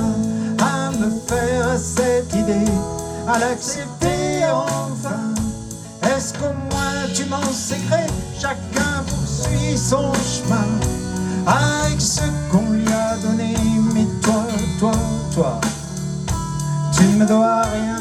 à me faire à cette idée, à l'accepter enfin. Est-ce qu'au moins tu m'en sais gré? Chacun poursuit poursuit son chemin avec ce qu'on lui a donné. Mais toi, tu ne me dois rien.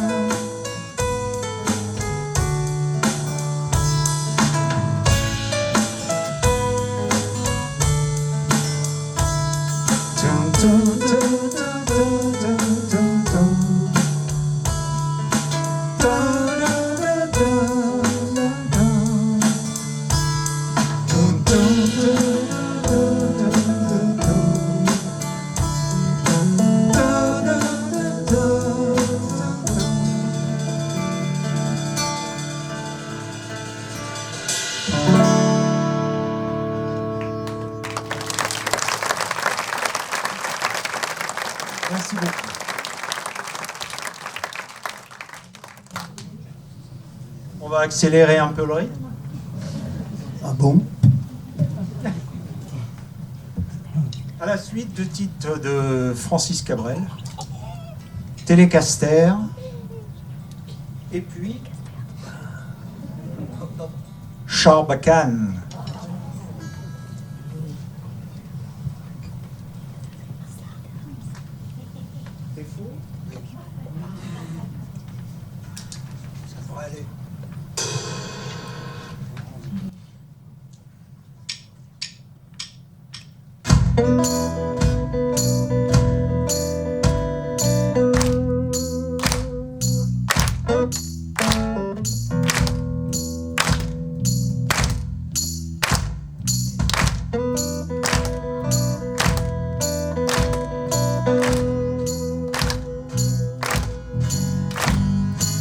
Merci beaucoup. On va accélérer un peu le rythme. Ah bon? À la suite, deux titres de Francis Cabrel, Télécaster, et puis Charbacane. C'est faux? Ça pourrait aller.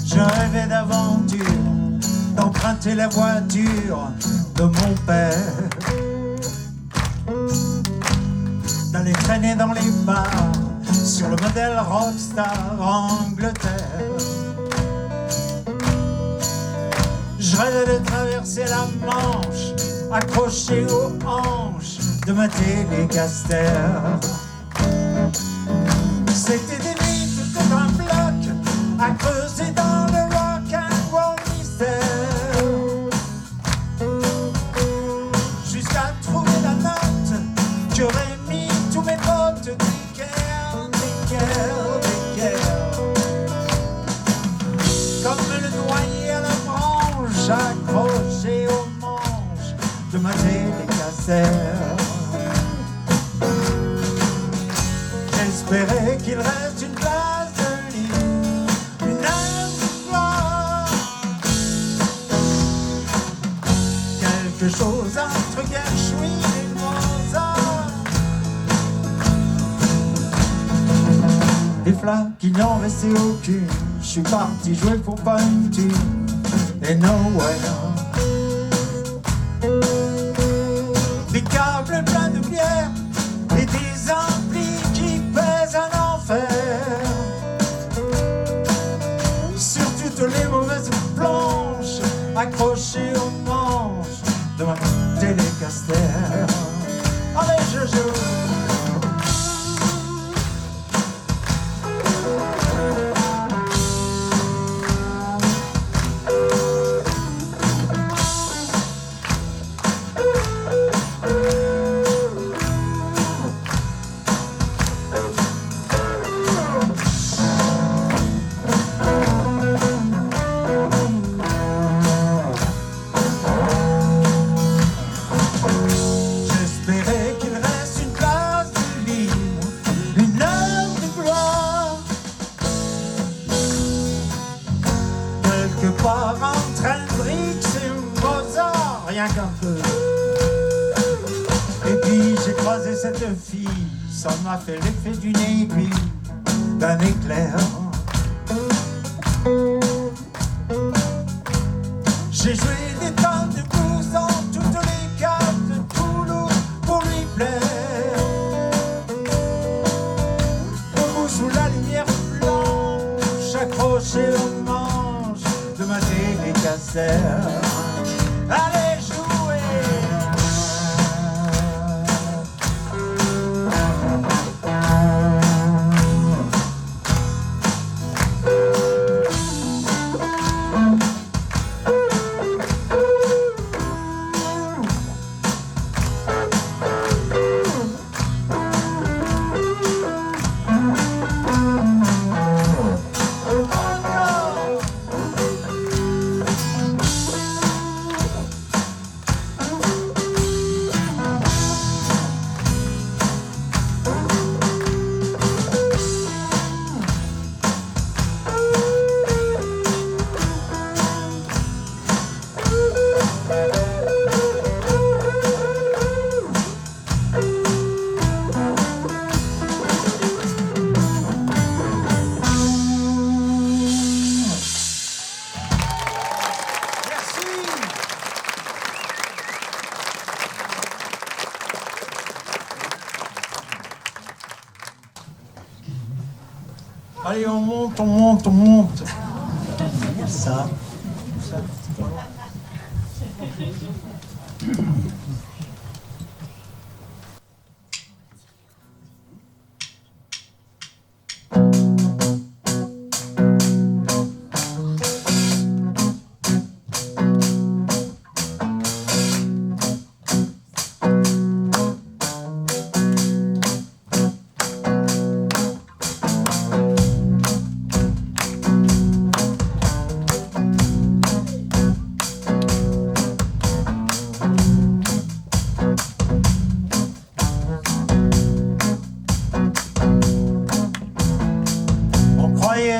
Je rêvais d'aventure, d'emprunter la voiture de mon père, d'aller traîner dans les bars sur le modèle Rockstar Angleterre. Je rêvais de traverser la Manche, accroché aux hanches de ma Télécaster. C'était des nuits tout un bloc à creuser dans le rock and roll mystère, jusqu'à trouver la note qui aurait mis tous mes potes d'équerre, comme le noyer à la branche accroché aux manches de ma Télécaster. J'espérais qu'il reste une place de libre, une âme de gloire, quelque chose entre Gershwin et Mozart. Des flaques, il n'en restait aucune. Je suis parti jouer pour pas une thune. Et nowhere. Des câbles pleins de bière et des amplis qui pèsent un enfer sur toutes les mauvaises planches accrochées aux manches de ma Télécaster. Allez, je joue. J'espérais qu'il reste une place de libre, une heure de gloire, quelque part entre Hendrix et Mozart, rien qu'un peu. Et puis j'ai croisé cette fille, ça m'a fait l'effet d'une aiguille, d'un éclair. J'ai joué des tonnes de blues dans toutes les caves de Toulouse pour lui plaire. Debout sous la lumière blanche, accroché aux manches de ma Télécaster. Allez jouer. Allez, on monte, on monte, on monte. Ça.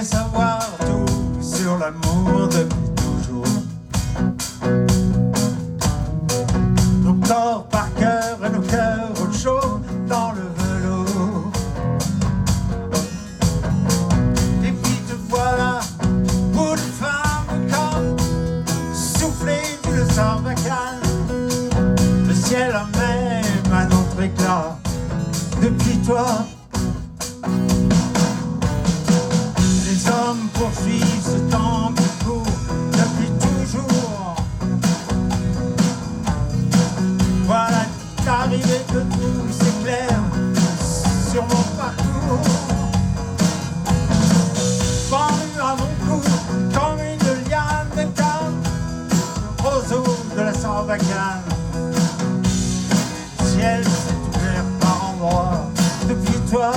Savoir tout sur l'amour depuis toujours. Nos corps par cœur et nos cœurs au chaud dans le velours. Et puis te voilà, bout de femme comme soufflé d'une sarbacane. Le ciel a même un autre éclat depuis toi. Les hommes poursuivent ce temps qui court depuis toujours. Voilà l'arrivée de tout s'éclaire sur mon parcours. Pendu à mon cou comme une liane de canne, aux eaux de la Sarbacane. Le ciel s'est ouvert par endroits depuis toi.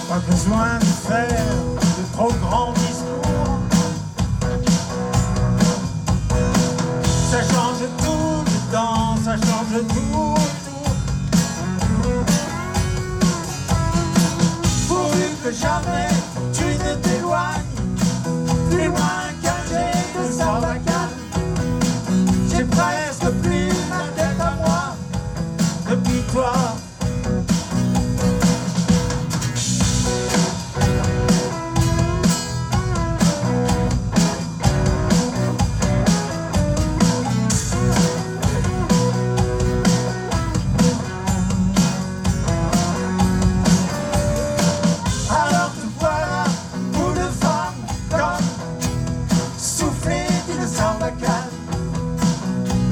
Pas besoin de faire de trop grands discours. Ça change tout dedans, ça change tout. Pourvu que jamais tu ne t'éloignes plus loin qu'un jet de Sarbacane. J'ai presque plus ma tête à moi depuis toi.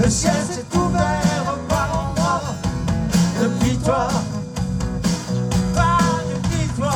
Le ciel s'est ouvert par endroits depuis toi, depuis toi.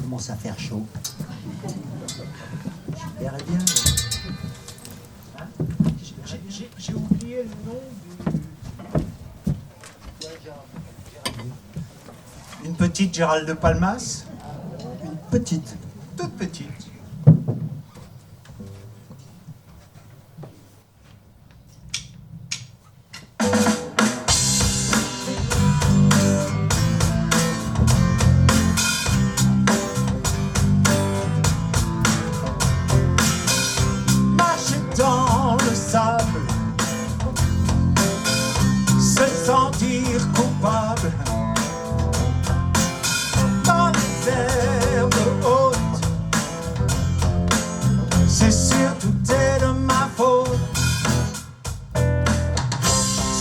Commence à faire chaud. Super bien. J'ai oublié le nom du... Une petite Gérald de Palmas. Une petite. Toute petite. Dans le sable, se sentir coupable dans les herbes hautes, c'est sûr tout est de ma faute.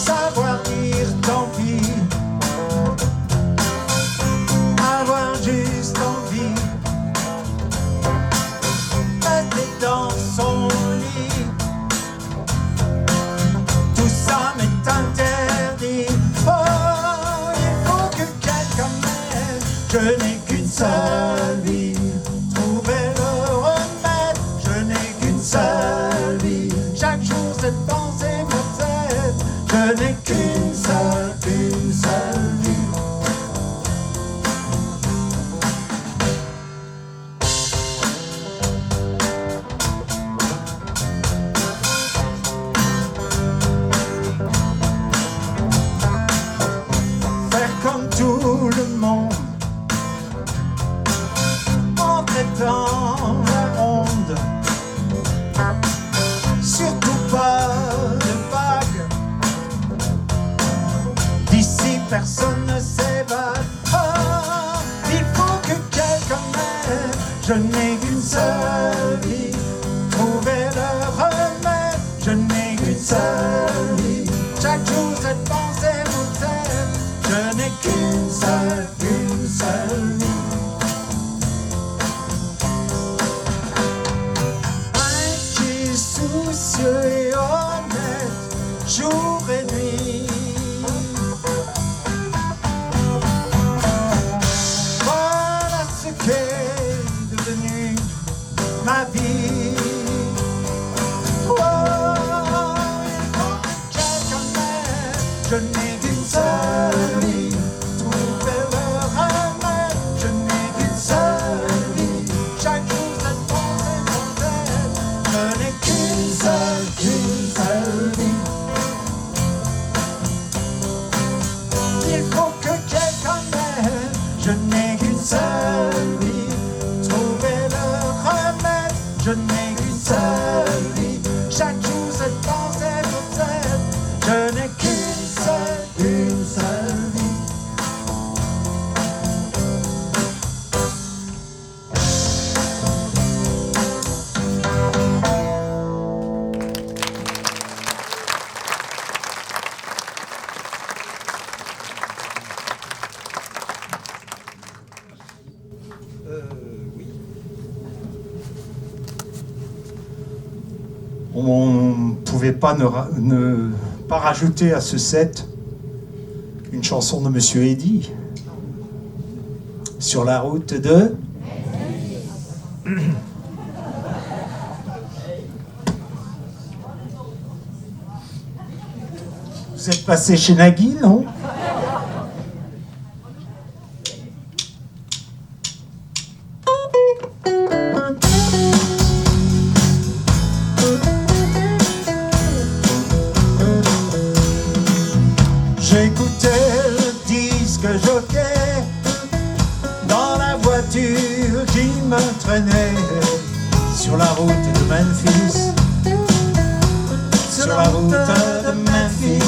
Savoir dire tant pis, avoir je n'ai qu'une seule vie. Faire comme tout le monde, entrer dans la ronde, surtout pas de vagues, d'ici personne ne s'évade. Oh, il faut que quelqu'un m'aide, je n'ai qu'une seule vie, trouver le remède, je n'ai qu'une seule vie, chaque jour cette pensée m'obsède, je n'ai qu'une seule vie. Soucieux et honnête, jour et nuit. Voilà ce qu'est devenu ma vie. Oh, il faut que quelqu'un m'aide, je n'ai qu'une seule vie, trouver le remède, je n'ai qu'une seule vie, chaque jour cette pensée m'obsède, je n'ai qu'une seule vie. Il faut que quelqu'un m'aide, je n'ai qu'une seule vie, trouver le remède, je n'ai qu'une seule vie, chaque jour cette pensée m'obsède, je n'ai qu'une seule vie. Oui. On ne pouvait pas ne pas rajouter à ce set une chanson de Monsieur Eddy, Sur la route de... Vous êtes passé chez Nagui, non? J'écoutais le disque jockey dans la voiture qui me traînait sur la route de Memphis, sur la route de Memphis.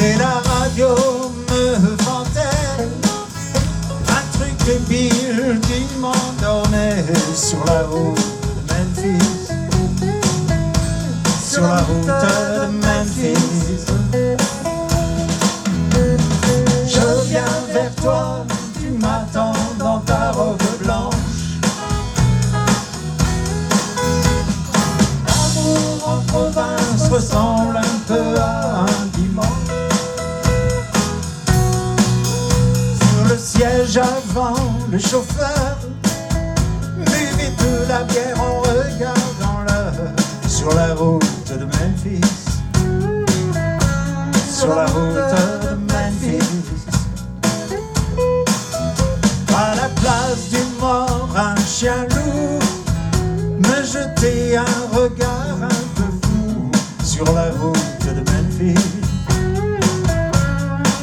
Et la radio me vantait un truc débile qui m'endormait sur la route de Memphis, sur la route de Memphis. Je viens vers toi, tu m'attends dans ta robe blanche. L'amour en province ressemble un peu à un dimanche. Sur le siège avant, le chauffeur buvait de la bière en regardant l'heure. Sur la route de Memphis, sur la route de Memphis. À la place du mort, un chien loup me jetait un regard un peu fou. Sur la route de Memphis,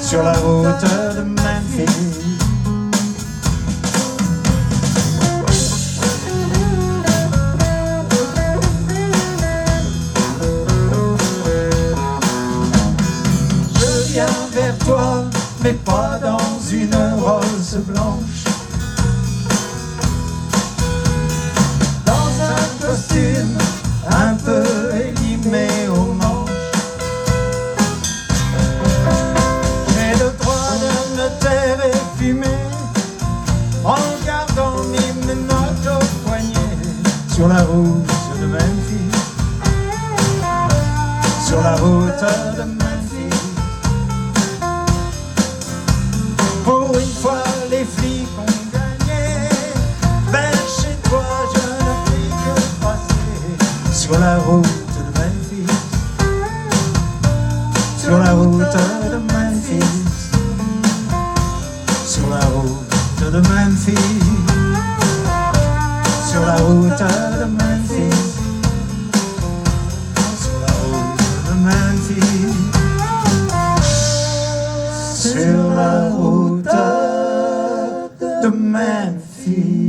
sur la route de Memphis. Je viens vers toi, mais pas dans une rose blanche. Dans un costume un peu élimé aux manches. J'ai le droit de me taire et fumer en gardant mes notes au poignet. Sur la route de Memphis, sur la route de Memphis. Pour une fois les flics ont gagné, vers chez toi je ne fais que passer. Sur la route de Memphis, sur la route de Memphis, sur la route de Memphis, sur la route de Memphis, sur la route de Memphis, sur la route de Memphis.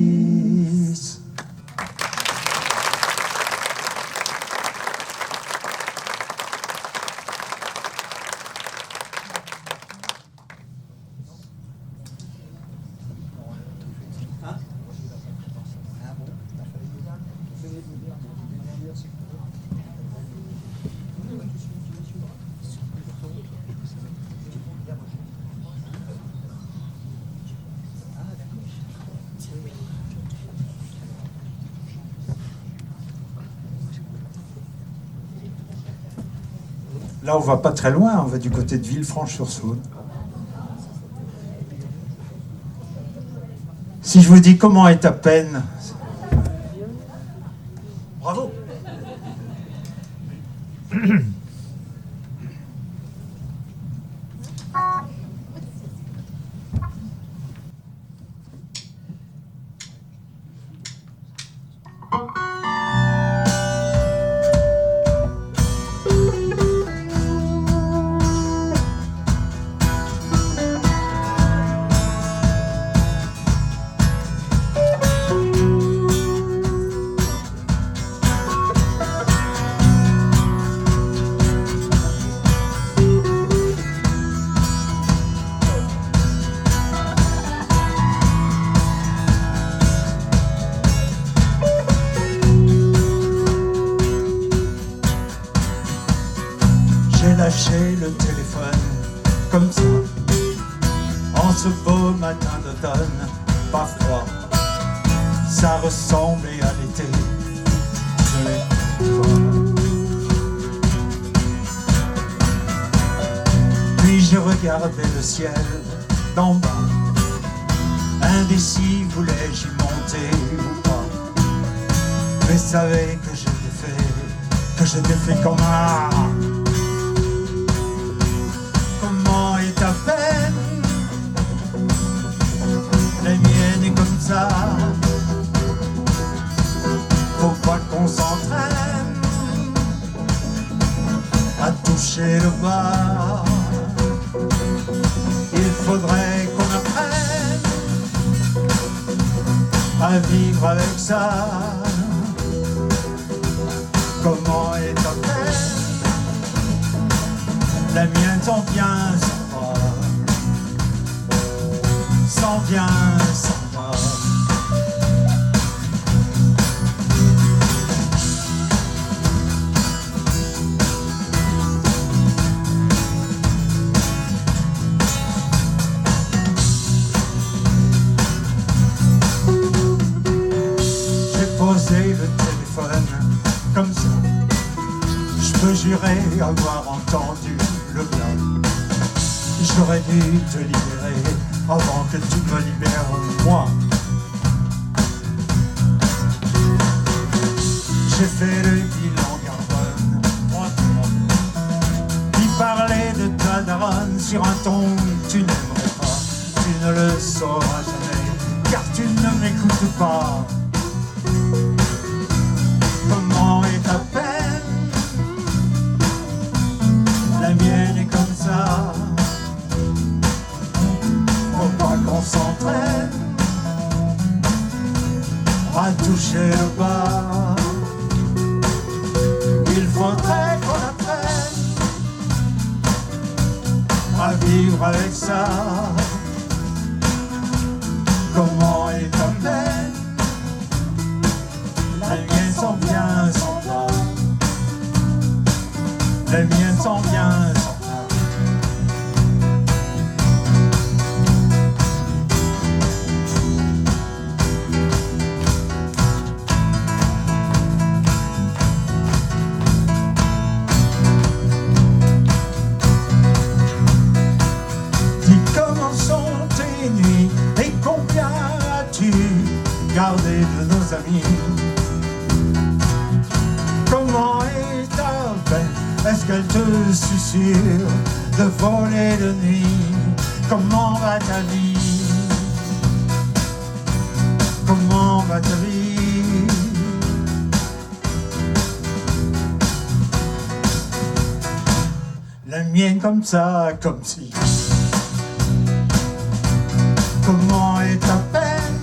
Là, on va pas très loin, on va du côté de Villefranche-sur-Saône. Si je vous dis comment est ta peine, bravo. Lâcher le téléphone comme ça, en ce beau matin d'automne, pas froid, ça ressemblait à l'été, je l'ai vois. Puis je regardais le ciel d'en bas, indécis voulais-je y monter ou pas, mais savais que j'étais fait comme un... Comment est ta peine? La mienne est comme ça. Faut pas qu'on s'entraîne à toucher le bas. Il faudrait qu'on apprenne à vivre avec ça. Comment est ta peine? La mienne s'en vient, s'en va, s'en vient, s'en va. J'ai posé le téléphone comme ça. Je peux jurer avoir entendu le bien. J'aurais dû te libérer avant que tu me libères moi. J'ai fait le bilan carbone, moi, puis parler de ta daronne sur un ton que tu n'aimerais pas. Tu ne le sauras jamais, car tu ne m'écoutes pas. Comment est ta peine? La mienne est comme ça. Faut pas qu'on s'entraîne à toucher le bas. Il faudrait qu'on apprenne à vivre avec ça. Comment est ta peine? La mienne s'en vient, s'en va. La mienne s'en vient, s'en va. Dis comment sont tes nuits et combien as-tu gardé de nos amis? Comment est ta peine? est-ce qu'elle te susurre de voler de nuit? Comment va ta vie? Comment va ta vie? La mienne comme ça, comme si. Comment est ta peine?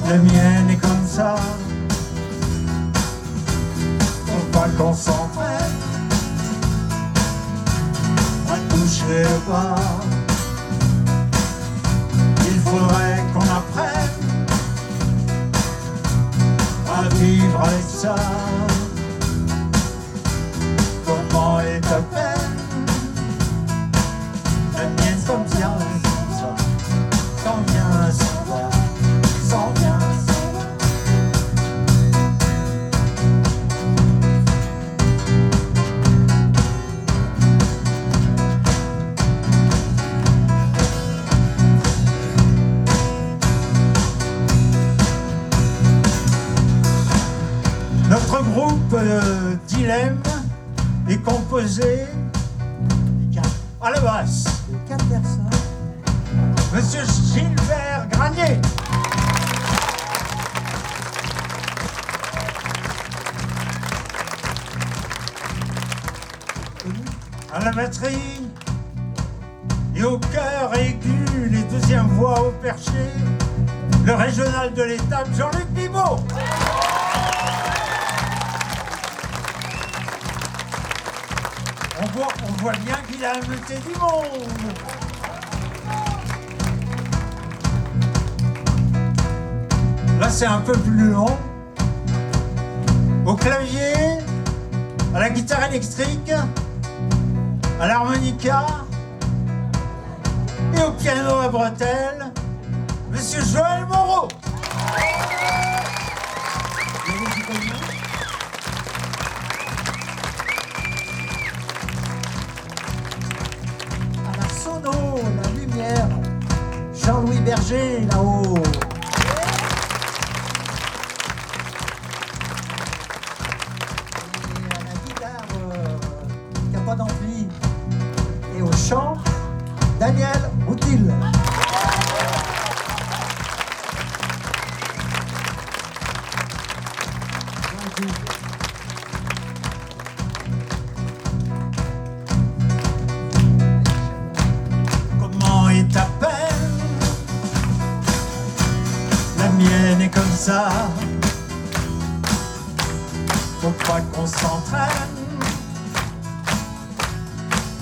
La mienne est comme ça. Faut pas qu'on s'entraîne à toucher le bas. Il faudrait qu'on apprenne à vivre avec ça. Comment est ta peine? La mienne comme ça, sans bien, sans va, sans bien, sans va. Notre groupe Dilemme est composé à la basse de 4 personnes. Monsieur Gilbert Granier. À la batterie et au cœur aigu, les deuxièmes voix au perché, le régional de l'étape Jean-Luc Bibeau. On voit bien qu'il a ameuté du monde. Là, c'est un peu plus long. Au clavier, à la guitare électrique, à l'harmonica et au piano à bretelles, Monsieur Joël Moreau. La lumière, Jean-Louis Berger là-haut. Et à la guitare, qui n'a pas d'ampli. Et au chant, Daniel Routil. Ta peine, la mienne est comme ça. Faut pas qu'on s'entraîne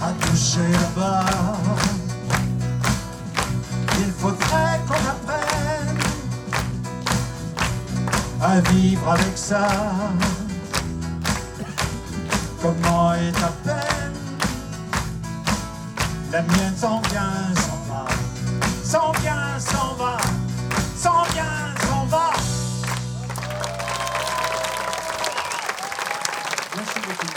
à toucher le bas. Il faudrait qu'on apprenne à vivre avec ça. Comment est ta peine? La mienne s'en vient, s'en vient, s'en va, s'en vient, s'en va. Merci beaucoup.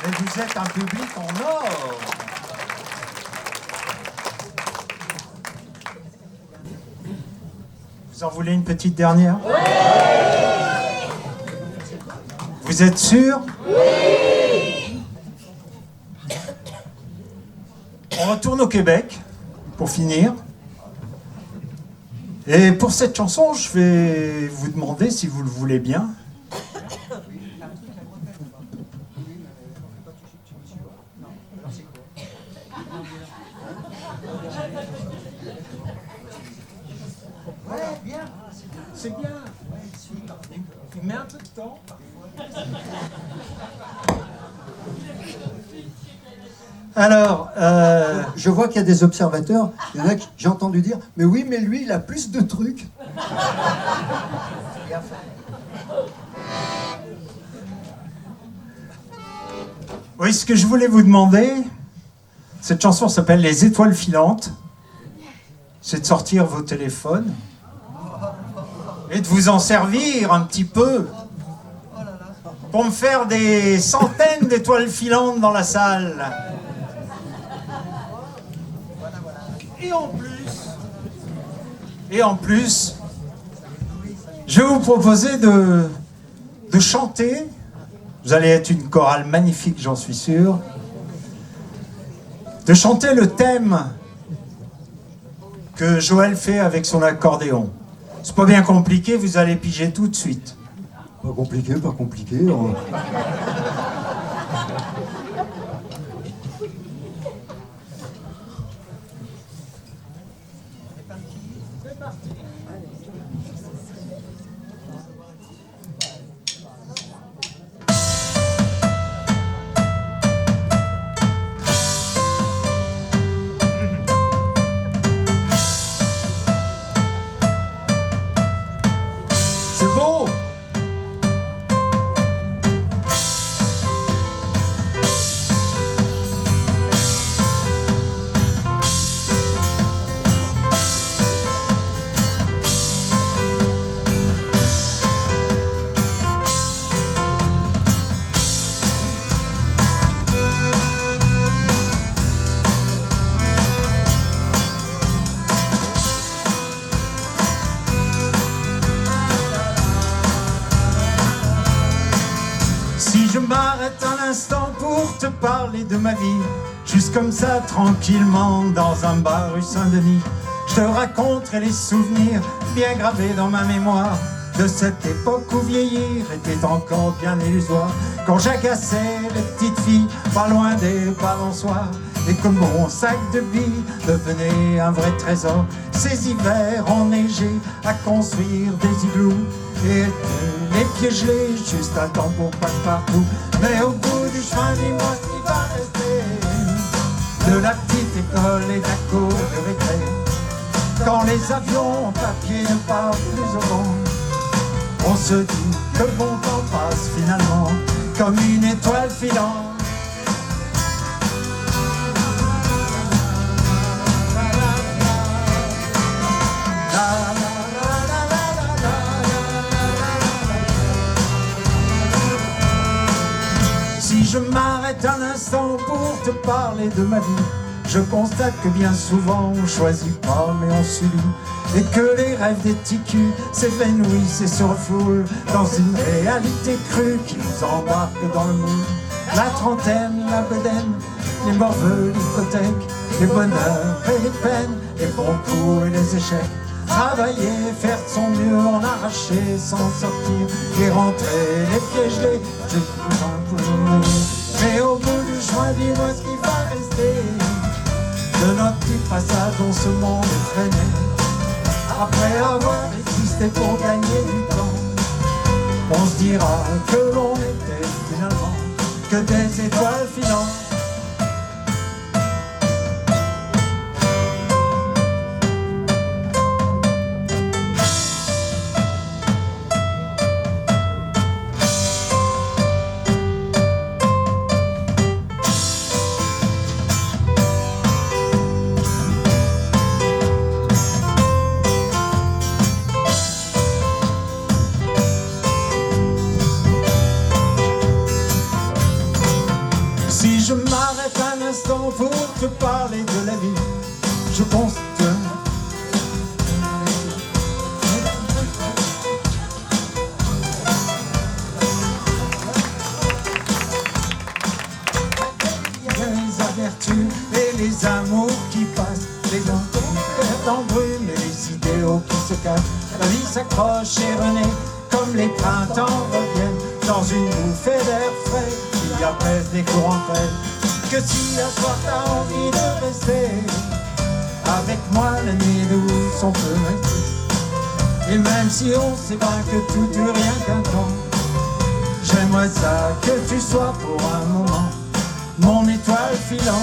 Et vous êtes un public en or. Vous en voulez une petite dernière? Oui. Vous êtes sûr? Oui. On retourne au Québec pour finir. Et pour cette chanson, je vais vous demander si vous le voulez bien. Ouais, bien. C'est bien. Il met un peu de temps. Alors, je vois qu'il y a des observateurs. Il y en a qui, j'ai entendu dire, mais oui, mais lui, il a plus de trucs. Oui, ce que je voulais vous demander, cette chanson s'appelle Les Étoiles Filantes. C'est de sortir vos téléphones et de vous en servir un petit peu pour me faire des centaines d'étoiles filantes dans la salle. Et en plus, je vais vous proposer de de chanter. Vous allez être une chorale magnifique, j'en suis sûr. De chanter le thème que Joël fait avec son accordéon. C'est pas bien compliqué, vous allez piger tout de suite. Pas compliqué, pas compliqué. C'est beau! Si je m'arrête un instant pour te parler de ma vie, juste comme ça, tranquillement, dans un bar rue Saint-Denis, je te raconterai les souvenirs bien gravés dans ma mémoire de cette époque où vieillir était encore bien illusoire, quand j'agaçais les petites filles pas loin des balançoires, et que mon sac de billes devenait un vrai trésor. Ces hivers enneigés à construire des igloos, et les pieds gelés juste à temps pour passe-partout. Mais au bout du chemin, dis-moi ce qui va rester de la petite école et de la cour de récré, quand les avions en papier ne partent plus au vent. On se dit que le bon temps passe finalement comme une étoile filante. Si je m'arrête un instant pour te parler de ma vie, je constate que bien souvent on choisit pas mais on subit, et que les rêves des ticus s'évanouissent et se refoulent dans une réalité crue qui nous embarque dans le moule. La trentaine, la bedaine, les morveux, l'hypothèque, les bonheurs et les peines, les bons coups et les échecs. Travailler, faire de son mieux, en arracher, s'en sortir et rentrer les pieds gelés, j'ai besoin pour mourir. Mais au bout du chemin, dis-moi ce qui va rester de notre petit passage dans ce monde effréné. Après avoir existé pour gagner du temps, on se dira que l'on était finalement que des étoiles filantes. Si je m'arrête un instant pour te parler de la vie, je pense que les avertus et les amours qui passent, les dents qui perdent en brume et les idéaux qui se cachent. La vie s'accroche et renaît comme les printemps reviennent dans une bouffée d'air frais qui apaise les courants faibles. Que si un soir t'as envie de rester avec moi, la nuit douce on peut rester. Et même si on sait bien que tout dure rien qu'un temps, j'aimerais ça que tu sois pour un moment mon étoile filante.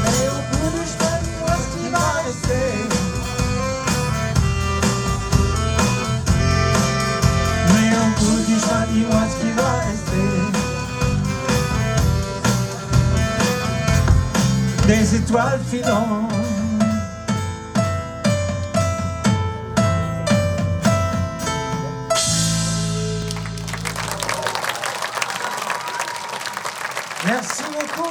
Mais au des étoiles filantes. Merci beaucoup.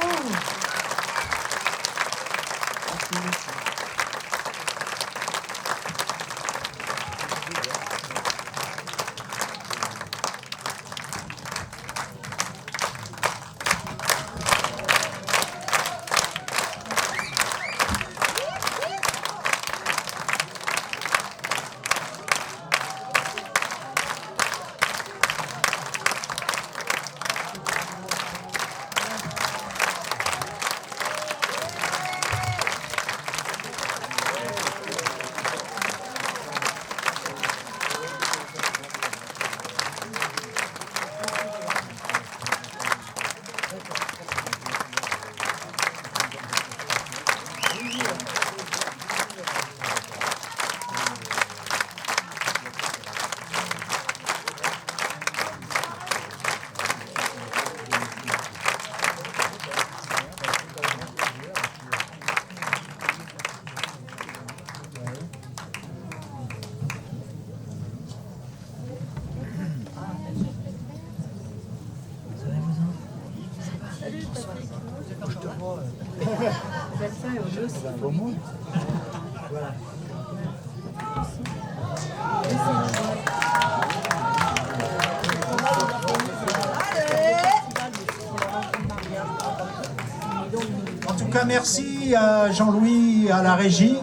En tout cas, merci à Jean-Louis à la régie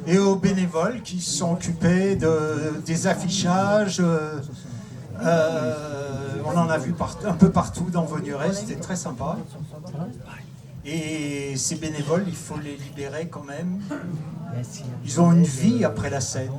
et aux bénévoles qui se sont occupés des affichages. On en a vu un peu partout dans Vaugneray, c'était très sympa. Et ces bénévoles, il faut les libérer quand même. Ils ont une vie après la scène.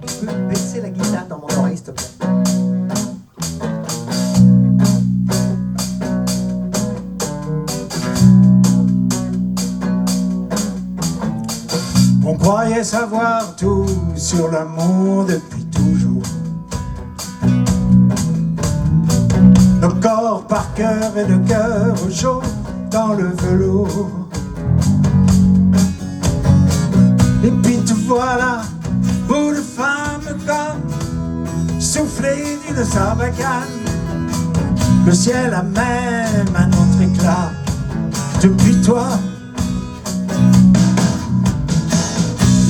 Tu peux baisser la guitare dans mon oreille, s'il te plaît. On croyait savoir tout sur l'amour depuis toujours. Nos corps par cœur et le cœur chaud dans le velours. Et puis te voilà, boule de femme comme soufflé d'une sarbacane. Le ciel a même un autre éclat depuis toi.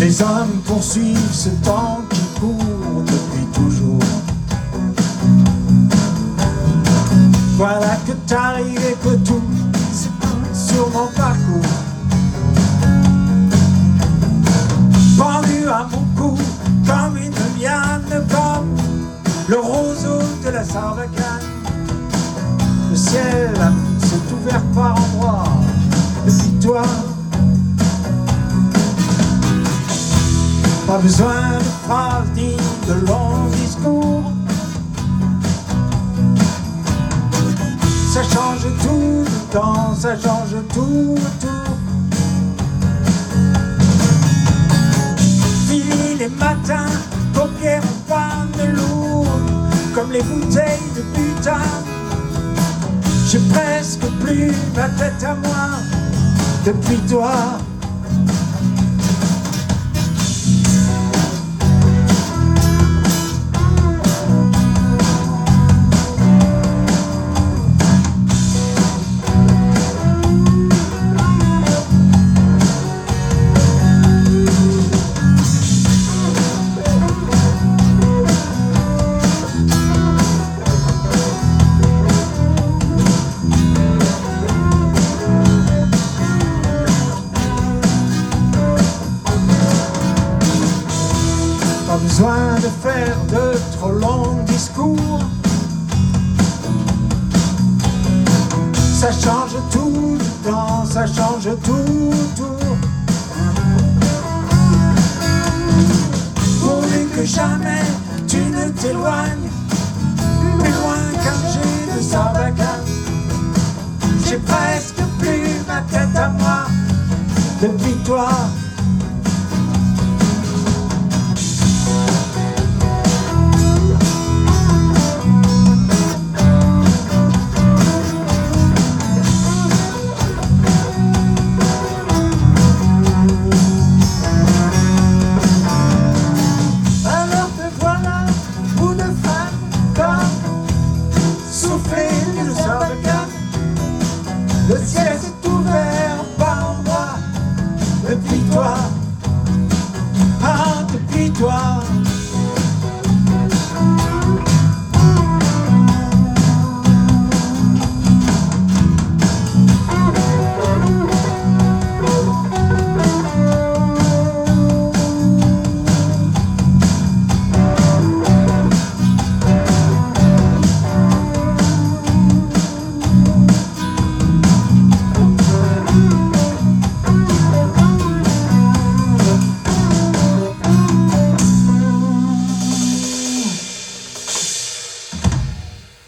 Les hommes poursuivent ce temps qui court depuis toujours. Voilà que t'arrives et que tout sur mon parcours. Pendu à mon cou comme une liane, comme le roseau de la sarbacane. Le ciel s'est ouvert par endroits depuis toi. Pas besoin de phrases ni de longs discours. Ça change tout le temps, ça change tout autour. Fini les matins, paupières en panne lourde, comme les bouteilles de butin. J'ai presque plus ma tête à moi depuis toi. Besoin de faire de trop longs discours. Ça change tout le temps, ça change tout autour. Pourvu que jamais tu ne t'éloignes plus loin qu'un jet de sarbacane. j'ai presque plus ma tête à moi. Depuis toi,